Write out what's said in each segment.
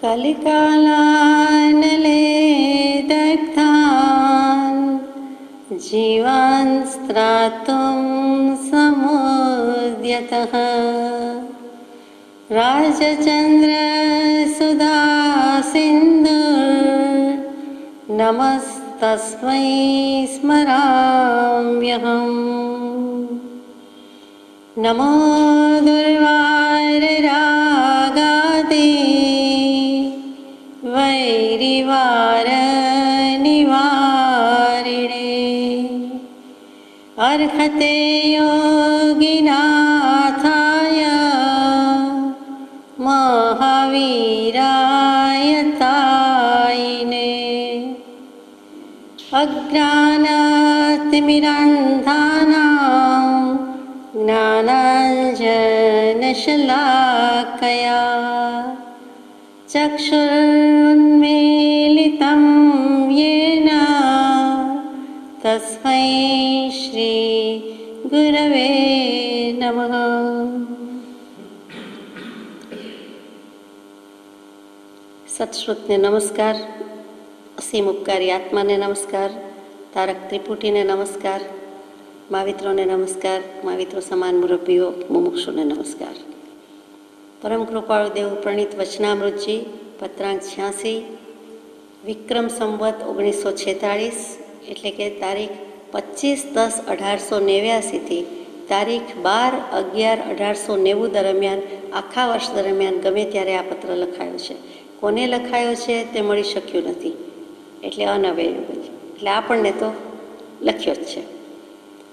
कलिकालानले दग्धान् जीवान् स्त्रातुं समुद्यतः राजचन्द्रसुधा सिन्धुर्नमस्तस्मै स्मराम्यहम्। नमो दुर्वाररागादि वैरिवारनिवारिणे अर्हते योगिनाथाय महावीराय तायिने अज्ञानतिमिरान्धानां ज्ञानाञ्जनशलाकया चक्षुरुन्मीलितं येन तस्मै श्री गुरवे नमः। सत्श्रुतने नमस्कार, અસીમ ઉપકારી આત્માને નમસ્કાર, તારક ત્રિપુટીને નમસ્કાર, મહાવિત્રોને નમસ્કાર, મહાવિત્રો સમાન મુરબ્બીઓ મુમુક્ષુને નમસ્કાર. પરમ કૃપાળુ દેવ પ્રણીત વચનામૃતજી પત્રાંક 86 વિક્રમ સંવત 1946 એટલે કે તારીખ 25/10/1889 થી તારીખ 12/11/1890 દરમિયાન આખા વર્ષ દરમિયાન ગમે ત્યારે આ પત્ર લખાયો છે. કોને લખાયો છે તે મળી શક્યું નથી, એટલે અનઅવેલેબલ, એટલે આપણને તો લખ્યો જ છે.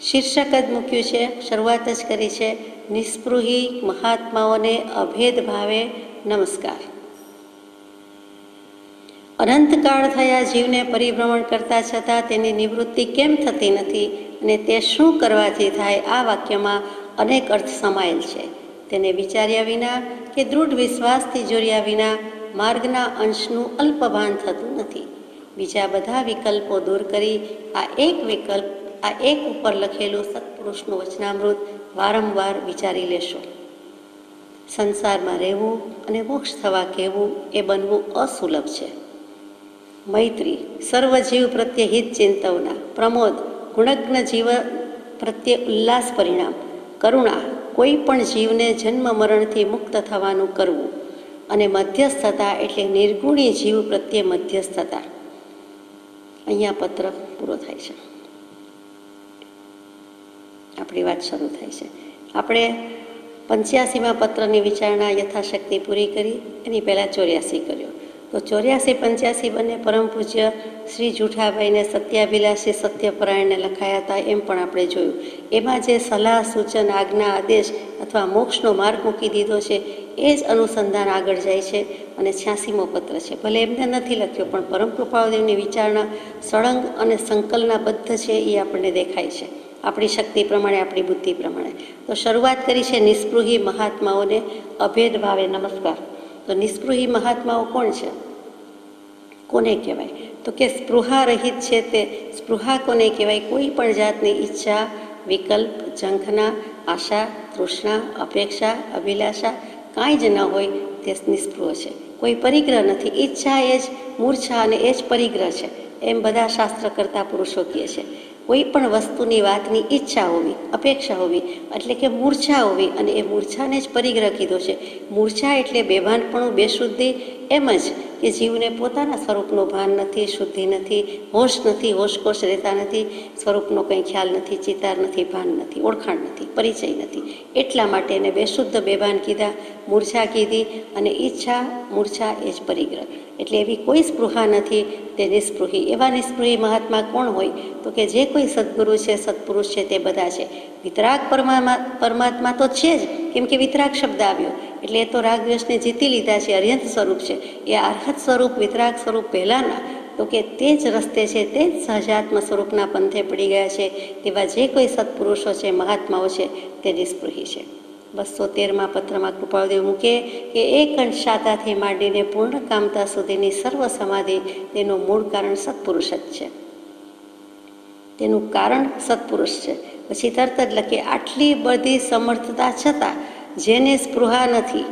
શીર્ષક જ મૂક્યું છે, શરૂઆત જ કરી છે, નિસ્પૃહી મહાત્માઓને અભેદ ભાવે નમસ્કાર. અનંતકાળ થયા જીવને પરિભ્રમણ કરતા છતાં તેની નિવૃત્તિ કેમ થતી નથી અને તે શું કરવાથી થાય, આ વાક્યમાં અનેક અર્થ સમાયેલ છે. તેને વિચાર્યા વિના કે દૃઢ વિશ્વાસથી જોડ્યા વિના માર્ગના અંશનું અલ્પભાન થતું નથી. બીજા બધા વિકલ્પો દૂર કરી આ એક વિકલ્પ, આ એક ઉપર લખેલું સત્પુરુષનું વચનામૃત વારંવાર વિચારી લેશો. સંસારમાં રહેવું અને મોક્ષ થવા કહેવું એ બનવું અસુલભ છે. મૈત્રી, સર્વજીવ પ્રત્યે હિત ચિંતવના, પ્રમોદ, ગુણજ્ઞ જીવ પ્રત્યે ઉલ્લાસ પરિણામ, કરુણા, કોઈ પણ જીવને જન્મ મરણથી મુક્ત થવાનું કરવું, અને મધ્યસ્થતા એટલે નિર્ગુણી જીવ પ્રત્યે મધ્યસ્થતા. અહીંયા પત્ર પૂરો થાય છે, આપણી વાત શરૂ થાય છે. આપણે 85માં પત્રની વિચારણા યથાશક્તિ પૂરી કરી, એની પહેલાં 84 કર્યો. તો 84-85 બંને પરમ પૂજ્ય શ્રી જુઠાભાઈને સત્યાભિલાષી સત્યપરાયણને લખાયા હતા, એમ પણ આપણે જોયું. એમાં જે સલાહ, સૂચન, આજ્ઞા, આદેશ અથવા મોક્ષનો માર્ગ મૂકી દીધો છે એ જ અનુસંધાન આગળ જાય છે. અને 86મો પત્ર છે, ભલે એમને નથી લખ્યો પણ પરમ કૃપાળુદેવની વિચારણા સળંગ અને સંકલનાબદ્ધ છે, એ આપણને દેખાય છે, આપણી શક્તિ પ્રમાણે, આપણી બુદ્ધિ પ્રમાણે. તો શરૂઆત કરી છે નિસ્પૃહી મહાત્માઓને અભેદ ભાવે નમસ્કાર. તો નિસ્પૃહી મહાત્માઓ કોણ છે, કોને કહેવાય? તો કે સ્પૃહા રહિત છે તે. સ્પૃહા કોને કહેવાય? કોઈ પણ જાતની ઈચ્છા, વિકલ્પ, ઝંખના, આશા, તૃષ્ણા, અપેક્ષા, અભિલાષા કાંઈ જ ન હોય તે નિસ્પૃહ છે. કોઈ પરિગ્રહ નથી. ઈચ્છા એ જ મૂર્છા અને એ જ પરિગ્રહ છે, એમ બધા શાસ્ત્ર કરતા પુરુષો કહે છે. કોઈ પણ વસ્તુની વાતની ઈચ્છા હોવી, અપેક્ષા હોવી એટલે કે મૂર્છા હોવી, અને એ મૂર્છાને જ પરિગ્રહ કીધો છે. મૂર્છા એટલે બેભાનપણું, બેશુદ્ધિ. એમ જ કે જીવને પોતાના સ્વરૂપનું ભાન નથી, શુદ્ધિ નથી, હોશ નથી, હોશકોશ રહેતા નથી, સ્વરૂપનો કંઈ ખ્યાલ નથી, ચિતાર નથી, ભાન નથી, ઓળખાણ નથી, પરિચય નથી. એટલા માટે એને બેશુદ્ધ બેભાન કીધા, મૂર્છા કીધી. અને ઈચ્છા, મૂર્છા એ જ પરિગ્રહ. એટલે એવી કોઈ સ્પૃહા નથી, તે નિસ્પૃહી. એવા નિસ્પૃહી મહાત્મા કોણ હોય? તો કે જે કોઈ સદગુરુ છે, સત્પુરુષ છે, તે બધા છે. વિતરાગ પરમાત્મા તો છે જ, કેમ કે વિતરાગ શબ્દ આવ્યો એટલે એ તો રાગદ્વેષને જીતી લીધા છે, અર્યંત સ્વરૂપ છે. એ અર્હત સ્વરૂપ, વિતરાગ સ્વરૂપ પહેલાંના, તો કે તે જ રસ્તે છે, તે જ સહજાત્મ સ્વરૂપના પંથે પડી ગયા છે. તેવા જે કોઈ સત્પુરુષો છે, મહાત્માઓ છે, તે નિસ્પૃહી છે. 213મા પત્રમાં કૃપાળુદેવ મૂકે કે એક અંશાતાથી માંડીને પૂર્ણ કામતા સુધીની સર્વ સમાધિ તેનું મૂળ કારણ સત્પુરુષ જ છે, તેનું કારણ સત્પુરુષ છે. પછી તરત જ લખે આટલી બધી સમર્થતા છતાં જેને સ્પૃહા નથી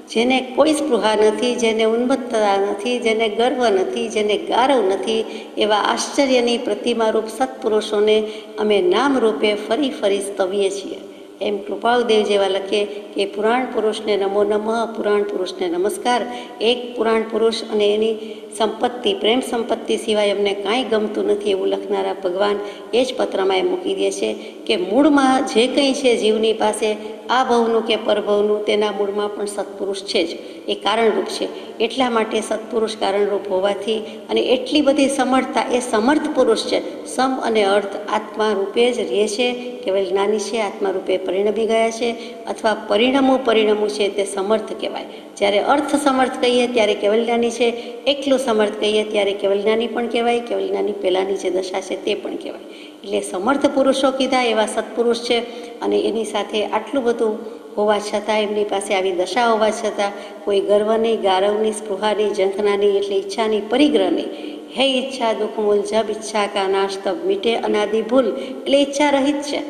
જેને કોઈ સ્પૃહા નથી, જેને ઉન્મત્તતા નથી, જેને ગર્વ નથી, જેને ગારવ નથી, એવા આશ્ચર્યની પ્રતિમારૂપ સત્પુરુષોને અમે નામરૂપે ફરી ફરી સ્તવીએ છીએ. એમ કૃપાળુદેવ જેવા લખે કે પુરાણ પુરુષને નમો નમઃ, પુરાણ પુરુષને નમસ્કાર. એક પુરાણ પુરુષ અને એની સંપત્તિ, પ્રેમ સંપત્તિ સિવાય અમને કાંઈ ગમતું નથી એવું લખનારા ભગવાન એ જ પત્રમાં એ મૂકી દે છે કે મૂળમાં જે કંઈ છે જીવની પાસે, આ ભવનું કે પરભવનું, તેના મૂળમાં પણ સત્પુરુષ છે જ, એ કારણરૂપ છે. એટલા માટે સત્પુરુષ કારણરૂપ હોવાથી અને એટલી બધી સમર્થતા, એ સમર્થ પુરુષ છે. સમ અને અર્થ આત્મા રૂપે જ રહે છે, કેવલ જ્ઞાની છે આત્મા રૂપે પરિણમી ગયા છે, અથવા પરિણમવું છે તે સમર્થ કહેવાય. જ્યારે અર્થ સમર્થ કહીએ ત્યારે કેવલ જ્ઞાની છે, એકલું સમર્થ કહીએ ત્યારે કેવલ જ્ઞાની પણ કહેવાય, કેવલ જ્ઞાની પહેલાંની જે દશા છે તે પણ કહેવાય. એટલે સમર્થ પુરુષો કીધા એવા સત્પુરુષ છે. અને એની સાથે આટલું બધું હોવા છતાં, એમની પાસે આવી દશા હોવા છતાં કોઈ ગર્વની, ગારવની, સ્પૃહાની, ઝંખનાની, એટલે ઈચ્છાની પરિગ્રહ નહીં. હે ઈચ્છા દુઃખ મૂલ, જબ ઈચ્છા કા નાશ તબ મીટે અનાદિ ભૂલ, એટલે ઈચ્છા રહિત છે.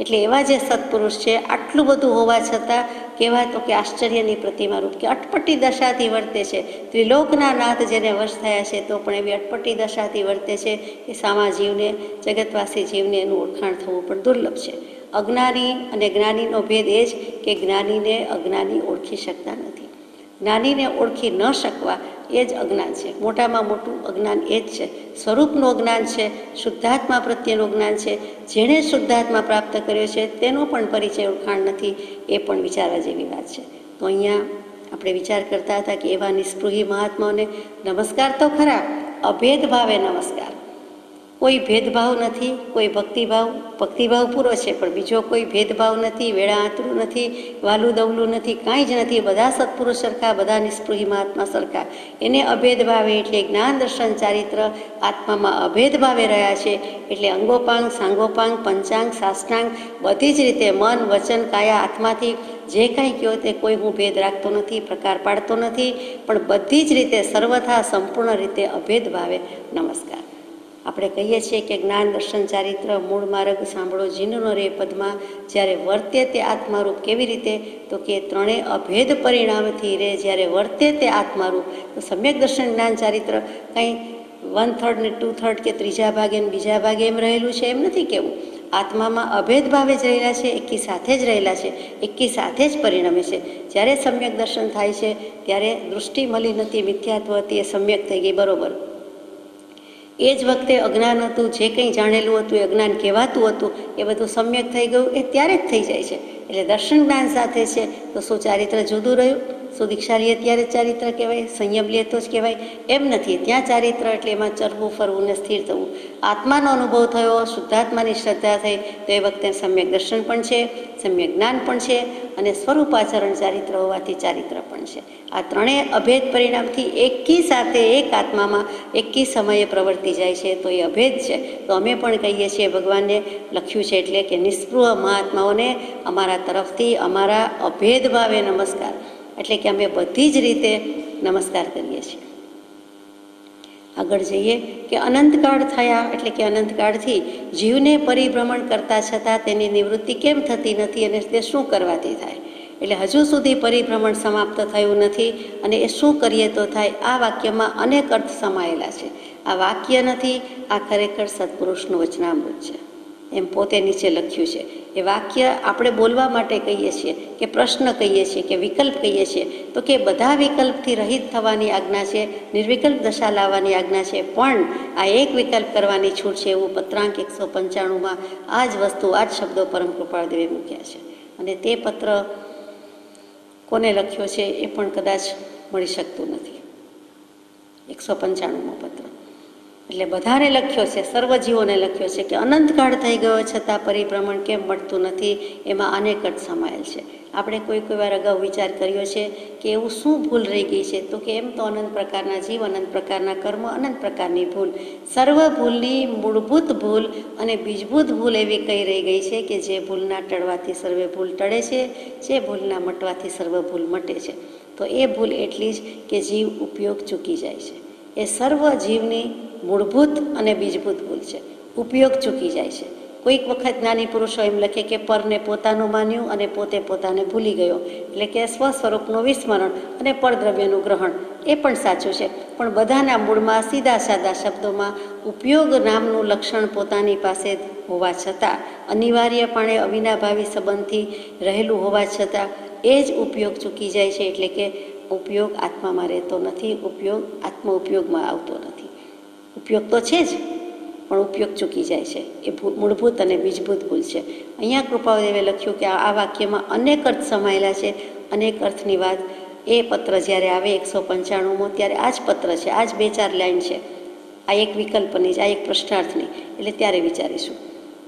એટલે એવા જે સત્પુરુષ છે, આટલું બધું હોવા છતાં કહેવાય તો કે આશ્ચર્યની પ્રતિમારૂપ, કે અટપટી દશાથી વર્તે છે. ત્રિલોકના નાથ જેને વશ થયા છે તો પણ એવી અટપટી દશાથી વર્તે છે કે સામા જીવને, જગતવાસી જીવને એનું ઓળખાણ થવું પણ દુર્લભ છે. અજ્ઞાની અને જ્ઞાનીનો ભેદ એ જ કે જ્ઞાનીને અજ્ઞાની ઓળખી શકતા નથી. જ્ઞાનીને ઓળખી ન શકવા એ જ અજ્ઞાન છે. મોટામાં મોટું અજ્ઞાન એ જ છે. સ્વરૂપનું અજ્ઞાન છે, શુદ્ધાત્મા પ્રત્યેનું જ્ઞાન છે. જેણે શુદ્ધાત્મા પ્રાપ્ત કર્યો છે તેનો પણ પરિચય, ઓળખાણ નથી, એ પણ વિચારવા જેવી વાત છે. તો અહીંયા આપણે વિચાર કરતા હતા કે એવા નિસ્પૃહી મહાત્માઓને નમસ્કાર તો ખરા, અભેદ ભાવે નમસ્કાર. કોઈ ભેદભાવ નથી, કોઈ ભક્તિભાવ પૂરો છે, પણ બીજો કોઈ ભેદભાવ નથી, વેળા આંતરું નથી, વાલું દવલું નથી, કાંઈ જ નથી. બધા સત્પુરુષ સરખા, બધા નિસ્પૃહી મહાત્મા સરખા. એને અભેદ ભાવે, એટલે જ્ઞાન દર્શન ચારિત્ર આત્મામાં અભેદ ભાવે રહ્યા છે. એટલે અંગોપાંગ, સાંગોપાંગ, પંચાંગ, સાષ્ટાંગ, બધી જ રીતે મન, વચન, કાયા, આત્માથી જે કાંઈ કહો તે કોઈ હું ભેદ રાખતો નથી, પ્રકાર પાડતો નથી, પણ બધી જ રીતે સર્વથા સંપૂર્ણ રીતે અભેદ ભાવે નમસ્કાર. આપણે કહીએ છીએ કે જ્ઞાન દર્શન ચારિત્ર મૂળ માર્ગ સાંભળો જીનનો રે પદમાં જ્યારે વર્તે તે આત્મારૂપ. કેવી રીતે? તો કે ત્રણેય અભેદ પરિણામથી રે જ્યારે વર્તે તે આત્મારૂપ. તો સમ્યક દર્શન જ્ઞાન ચારિત્ર કંઈ 1/3 ને 2/3 કે ત્રીજા ભાગે ને બીજા ભાગે એમ રહેલું છે એમ નથી કહેવું. આત્મામાં અભેદ ભાવે જ રહેલા છે, એકી સાથે જ રહેલા છે, એકી સાથે જ પરિણમે છે. જ્યારે સમ્યક દર્શન થાય છે ત્યારે દૃષ્ટિ મળી નથી, મિથ્યાત્વ હતી, એ સમ્યક થઈ ગઈ, બરોબર. એ જ વખતે અજ્ઞાન હતું, જે કંઈ જાણેલું હતું એ અજ્ઞાન કહેવાતું હતું, એ બધું સમ્યક થઈ ગયું, એ ત્યારે જ થઈ જાય છે. એટલે દર્શન જ્ઞાન સાથે છે તો શું ચારિત્ર જુદું રહ્યું? શું દીક્ષા લઈએ ત્યારે ચારિત્ર કહેવાય, સંયમ લે તો જ કહેવાય? એમ નથી. ત્યાં ચારિત્ર એટલે એમાં ચરવું, ફરવું ને સ્થિર થવું. આત્માનો અનુભવ થયો, શુદ્ધાત્માની શ્રદ્ધા થઈ, તો એ વખતે સમ્યક દર્શન પણ છે, સમ્યક જ્ઞાન પણ છે, અને સ્વરૂપાચરણ ચારિત્ર હોવાથી ચારિત્ર પણ છે. આ ત્રણેય અભેદ પરિણામથી એકી સાથે એક આત્મામાં એકી સમયે પ્રવર્તી જાય છે, તો એ અભેદ છે. તો અમે પણ કહીએ છીએ, ભગવાનને લખ્યું છે એટલે કે નિસ્પૃહ મહાત્માઓને અમારા તરફથી અમારા અભેદ ભાવે નમસ્કાર. એટલે કે અમે બધી જ રીતે નમસ્કાર કરીએ છીએ. આગળ જઈએ કે અનંતકાળ થયા, એટલે કે અનંતકાળથી જીવને પરિભ્રમણ કરતા છતાં તેની નિવૃત્તિ કેમ થતી નથી, અને તે શું કરવાથી થાય? એટલે હજુ સુધી પરિભ્રમણ સમાપ્ત થયું નથી, અને એ શું કરીએ તો થાય? આ વાક્યમાં અનેક અર્થ સમાયેલા છે. આ વાક્ય નથી, આ ખરેખર સત્પુરુષનું વચનામૃત છે, એમ પોતે નીચે લખ્યું છે. એ વાક્ય આપણે બોલવા માટે કહીએ છીએ, કે પ્રશ્ન કહીએ છીએ, કે વિકલ્પ કહીએ છીએ, તો કે બધા વિકલ્પથી રહિત થવાની આજ્ઞા છે, નિર્વિકલ્પ દશા લાવવાની આજ્ઞા છે. પણ આ એક વિકલ્પ કરવાની છૂટ છે, એવું પત્રાંક 195માં આ જ વસ્તુ, આ જ શબ્દો પરમ કૃપાળદેવે મૂક્યા છે. અને તે પત્ર કોને લખ્યો છે એ પણ કદાચ મળી શકતું નથી. 195મો પત્ર એટલે બધાને લખ્યો છે, સર્વજીવોને લખ્યો છે કે અનંતકાળ થઈ ગયો છતાં પરિભ્રમણ કેમ મળતું નથી, એમાં અનેક અર્થ સમાયેલ છે. આપણે કોઈ વાર અગાઉ વિચાર કર્યો છે કે એવું શું ભૂલ રહી ગઈ છે, તો કે એમ તો અનંત પ્રકારના જીવ, અનંત પ્રકારના કર્મ, અનંત પ્રકારની ભૂલ, સર્વ ભૂલની મૂળભૂત ભૂલ અને બીજભૂત ભૂલ એવી કઈ રહી ગઈ છે કે જે ભૂલના ટળવાથી સર્વે ભૂલ ટળે છે, જે ભૂલના મટવાથી સર્વ ભૂલ મટે છે. તો એ ભૂલ એટલી જ કે જીવ ઉપયોગ ચૂકી જાય છે. એ સર્વ જીવની મૂળભૂત અને બીજભૂત ભૂલ છે, ઉપયોગ ચૂકી જાય છે. કોઈક વખત જ્ઞાની પુરુષો એમ લખે કે પરને પોતાનું માન્યું અને પોતે પોતાને ભૂલી ગયો, એટલે કે સ્વ સ્વરૂપનું વિસ્મરણ અને પરદ્રવ્યનું ગ્રહણ. એ પણ સાચું છે, પણ બધાના મૂળમાં સીધા સાદા શબ્દોમાં ઉપયોગ નામનું લક્ષણ પોતાની પાસે હોવા છતાં, અનિવાર્યપણે અવિનાભાવી સંબંધથી રહેલું હોવા છતાં એ જ ઉપયોગ ચૂકી જાય છે. એટલે કે ઉપયોગ આત્મામાં રહેતો નથી, ઉપયોગ આત્મ ઉપયોગમાં આવતો નથી. ઉપયોગ તો છે જ, પણ ઉપયોગ ચૂકી જાય છે. એ મૂળભૂત અને બીજભૂત ભૂલ છે. અહીંયા કૃપાદેવે લખ્યું કે આ વાક્યમાં અનેક અર્થ સમાયેલા છે. અનેક અર્થની વાત એ પત્ર જ્યારે આવે 195મો, ત્યારે આ જ પત્ર છે, આ જ 2-4 લાઈન છે. આ એક વિકલ્પની, આ એક પ્રશ્નાર્થની, એટલે ત્યારે વિચારીશું.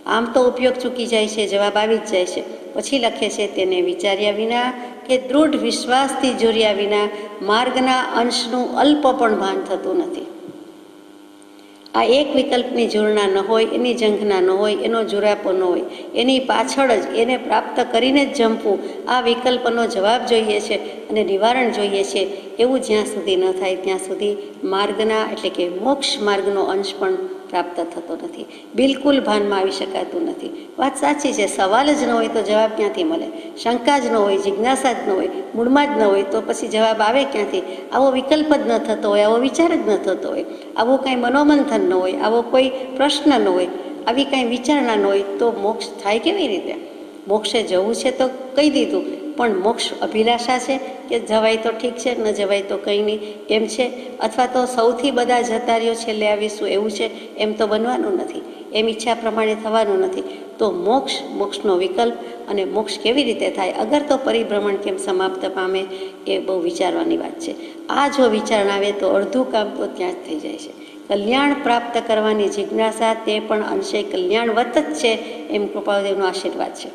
આમ તો ઉપયોગ ચૂકી જાય છે, જવાબ આવી જ જાય છે. પછી લખે છે, તેને વિચાર્યા વિના કે દૃઢ વિશ્વાસથી જોર્યા વિના માર્ગના અંશનું અલ્પ પણ ભાન થતું નથી. આ એક વિકલ્પની જોડણા ન હોય, એની ઝંખના ન હોય, એનો જોરાપો ન હોય, એની પાછળ જ એને પ્રાપ્ત કરીને જ જંપવું, આ વિકલ્પનો જવાબ જોઈએ છે અને નિવારણ જોઈએ છે. એવું જ્યાં સુધી ન થાય ત્યાં સુધી માર્ગના એટલે કે મોક્ષ માર્ગનો અંશ પણ પ્રાપ્ત થતો નથી. બિલકુલ ભાનમાં આવી શકાતું નથી. વાત સાચી છે, સવાલ જ ન હોય તો જવાબ ક્યાંથી મળે? શંકા જ ન હોય, જિજ્ઞાસા જ ન હોય, મૂળમાં જ ન હોય તો પછી જવાબ આવે ક્યાંથી? આવો વિકલ્પ જ ન થતો હોય, આવો વિચાર જ ન થતો હોય, આવું કાંઈ મનોમંથન ન હોય, આવો કોઈ પ્રશ્ન ન હોય, આવી કાંઈ વિચારણા ન હોય તો મોક્ષ થાય કેવી રીતે? મોક્ષે જવું છે તો કહી દીધું, પણ મોક્ષ અભિલાષા છે કે જવાય તો ઠીક છે, ન જવાય તો કંઈ નહીં એમ છે, અથવા તો સૌથી બધા જતા રહ્યો છેલ્લે આવીશું એવું છે, એમ તો બનવાનું નથી, એમ ઈચ્છા પ્રમાણે થવાનું નથી. તો મોક્ષનો વિકલ્પ અને મોક્ષ કેવી રીતે થાય? અગર તો પરિભ્રમણ કેમ સમાપ્ત પામે એ બહુ વિચારવાની વાત છે. આ જો વિચાર આવે તો અડધું કામ તો ત્યાં જ થઈ જાય છે. કલ્યાણ પ્રાપ્ત કરવાની જિજ્ઞાસા તે પણ અંશે કલ્યાણવત જ છે, એમ કૃપાદેવનો આશીર્વાદ છે.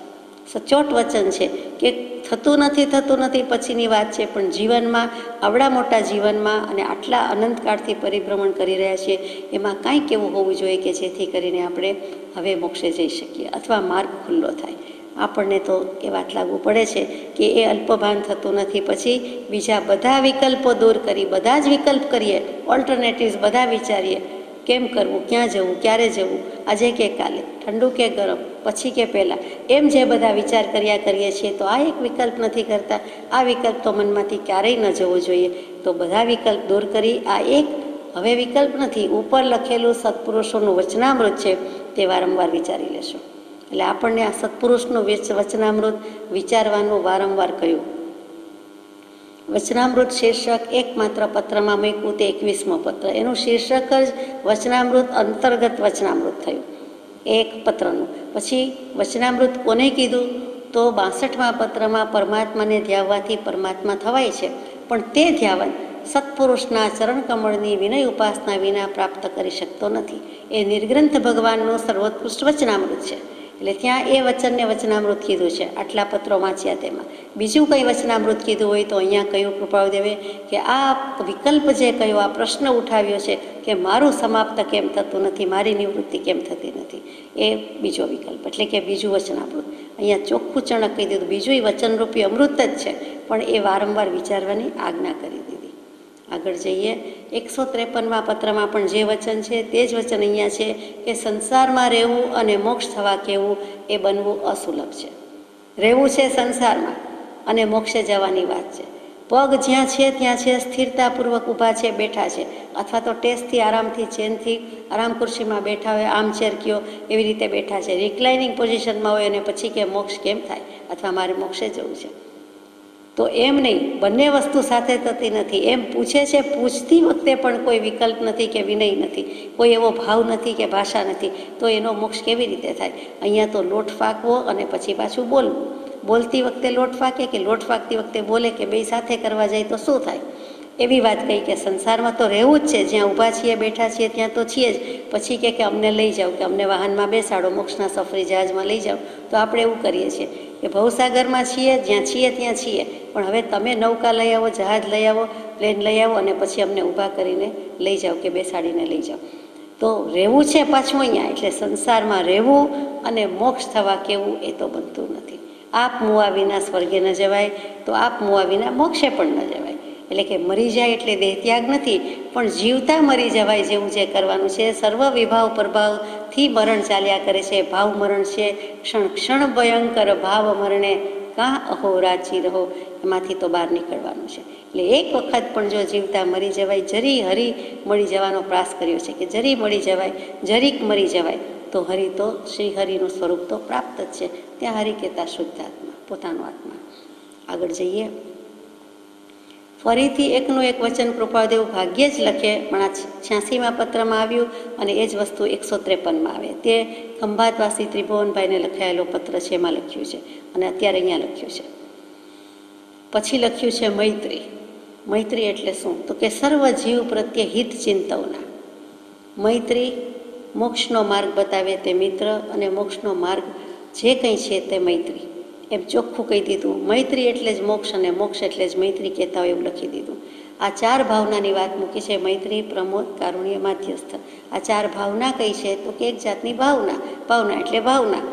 સચોટ વચન છે કે થતું નથી પછીની વાત છે, પણ જીવનમાં, આવડા મોટા જીવનમાં અને આટલા અનંતકાળથી પરિભ્રમણ કરી રહ્યા છીએ, એમાં કાંઈક એવું હોવું જોઈએ કે જેથી કરીને આપણે હવે મોક્ષે જઈ શકીએ અથવા માર્ગ ખુલ્લો થાય. આપણને તો એ વાત લાગુ પડે છે કે એ અલ્પભાન થતું નથી. પછી બીજા બધા વિકલ્પો દૂર કરી, બધા જ વિકલ્પ કરીએ, ઓલ્ટરનેટિવ્સ બધા વિચારીએ, કેમ કરવું, ક્યાં જવું, ક્યારે જવું, આજે કે કાલે, ઠંડુ કે ગરમ, પછી કે પહેલાં, એમ જે બધા વિચાર કર્યા કરીએ છીએ તો આ એક વિકલ્પ નથી કરતા. આ વિકલ્પ તો મનમાંથી ક્યારેય ન જવો જોઈએ. તો બધા વિકલ્પ દૂર કરી આ એક હવે વિકલ્પ નથી, ઉપર લખેલું સત્પુરુષોનું વચનામૃત છે તે વારંવાર વિચારી લેશો. એટલે આપણને આ સત્પુરુષનું વચનામૃત વિચારવાનું વારંવાર કહ્યું. વચનામૃત શીર્ષક એકમાત્ર પત્રમાં મૂક્યું, તે 21મો પત્ર. એનું શીર્ષક જ વચનામૃત અંતર્ગત વચનામૃત થયું એક પત્રનું. પછી વચનામૃત કોને કીધું? તો 62મા પત્રમાં પરમાત્માને ધ્યાવવાથી પરમાત્મા થવાય છે, પણ તે ધ્યાવન સત્પુરુષના ચરણકમળની વિનય ઉપાસના વિના પ્રાપ્ત કરી શકતો નથી. એ નિર્ગ્રંથ ભગવાનનું સર્વોત્કૃષ્ટ વચનામૃત છે. એટલે ત્યાં એ વચનને વચનામૃત કીધું છે. આટલા પત્રો વાંચ્યા તેમાં બીજું કંઈ વચનામૃત કીધું હોય તો અહીંયા કહ્યું કૃપાદેવે કે આ વિકલ્પ જે કહ્યો, આ પ્રશ્ન ઉઠાવ્યો છે કે મારું સમાપ્ત કેમ થતું નથી, મારી નિવૃત્તિ કેમ થતી નથી, એ બીજો વિકલ્પ એટલે કે બીજું વચનામૃત. અહીંયા ચોખ્ખું ચણક કહી દીધું, બીજું વચનરૂપી અમૃત જ છે, પણ એ વારંવાર વિચારવાની આજ્ઞા કરી દીધી. આગળ જઈએ. 153મા પત્રમાં પણ જે વચન છે તે જ વચન અહીંયા છે કે સંસારમાં રહેવું અને મોક્ષ થવા કહેવું એ બનવું અસુલભ છે. રહેવું છે સંસારમાં અને મોક્ષે જવાની વાત છે. પગ જ્યાં છે ત્યાં છે, સ્થિરતાપૂર્વક ઊભા છે, બેઠા છે, અથવા તો ટેસ્ટથી આરામથી ચેનથી આરામ ખુરશીમાં બેઠા હોય, આમ ચેર કયો એવી રીતે બેઠા છે, રિક્લાઇનિંગ પોઝિશનમાં હોય અને પછી કે મોક્ષ કેમ થાય અથવા મારે મોક્ષે જવું છે. તો એમ નહીં, બંને વસ્તુ સાથે થતી નથી. એમ પૂછે છે, પૂછતી વખતે પણ કોઈ વિકલ્પ નથી કે વિનય નથી, કોઈ એવો ભાવ નથી કે ભાષા નથી, તો એનો મોક્ષ કેવી રીતે થાય? અહીંયા તો લોટ ફાંકવો અને પછી પાછું બોલવું. બોલતી વખતે લોટ ફાંકે કે લોટ ફાંકતી વખતે બોલે કે બે સાથે કરવા જાય તો શું થાય? એવી વાત કહી કે સંસારમાં તો રહેવું જ છે, જ્યાં ઊભા છીએ બેઠા છીએ ત્યાં તો છીએ જ. પછી કે અમને લઈ જાઓ, કે અમને વાહનમાં બેસાડો, મોક્ષના સફરી જહાજમાં લઈ જાઓ. તો આપણે એવું કરીએ છીએ કે ભવસાગરમાં છીએ, જ્યાં છીએ ત્યાં છીએ, પણ હવે તમે નૌકા લઈ આવો, જહાજ લઈ આવો, પ્લેન લઈ આવો અને પછી અમને ઊભા કરીને લઈ જાઓ કે બેસાડીને લઈ જાઓ. તો રહેવું છે પાછું અહીંયા. એટલે સંસારમાં રહેવું અને મોક્ષ થવા કેવું એ તો બનતું નથી. આપ મુવા વિના સ્વર્ગે ન જવાય, તો આપ મુવા વિના મોક્ષે પણ ન જવાય. એટલે કે મરી જાય એટલે દેહત્યાગ નથી, પણ જીવતા મરી જવાય જેવું જે કરવાનું છે. સર્વ વિભાવ પ્રભાવથી મરણ ચાલ્યા કરે છે, ભાવ મરણ છે. ક્ષણ ક્ષણ ભયંકર ભાવ મરણે કાં અહોરાચી રહો, એમાંથી તો બહાર નીકળવાનું છે. એટલે એક વખત પણ જો જીવતા મરી જવાય, જરી હરી મળી જવાનો પ્રયાસ કર્યો છે કે જરી મળી જવાય, જરીક મરી જવાય તો હરિ તો શ્રી હરિનું સ્વરૂપ તો પ્રાપ્ત જ છે. ત્યાં હરિ કહેતા શુદ્ધ આત્મા, પોતાનો આત્મા. આગળ જઈએ. ફરીથી એકનું એક વચન કૃપાદેવ ભાગ્યે જ લખે, પણ આ 86મા પત્રમાં આવ્યું અને એ જ વસ્તુ 153માં આવે. તે ખંભાતવાસી ત્રિભુવનભાઈને લખાયેલો પત્ર છે, એમાં લખ્યું છે અને અત્યારે અહીંયા લખ્યું છે. પછી લખ્યું છે મૈત્રી. મૈત્રી એટલે શું? તો કે સર્વ જીવ પ્રત્યે હિત ચિંતવના. મૈત્રી મોક્ષનો માર્ગ બતાવે તે મિત્ર, અને મોક્ષનો માર્ગ જે કંઈ છે તે મૈત્રી. એમ ચોખ્ખું કહી દીધું. મૈત્રી એટલે જ મોક્ષ અને મોક્ષ એટલે જ મૈત્રી કહેતા હોય એવું લખી દીધું. આ 4 ભાવનાની વાત મૂકી છે. મૈત્રી, પ્રમોદ, કારુણ્ય, માધ્યસ્થ. આ 4 ભાવના કઈ છે? તો કે એક જાતની ભાવના. ભાવના એટલે ભાવના.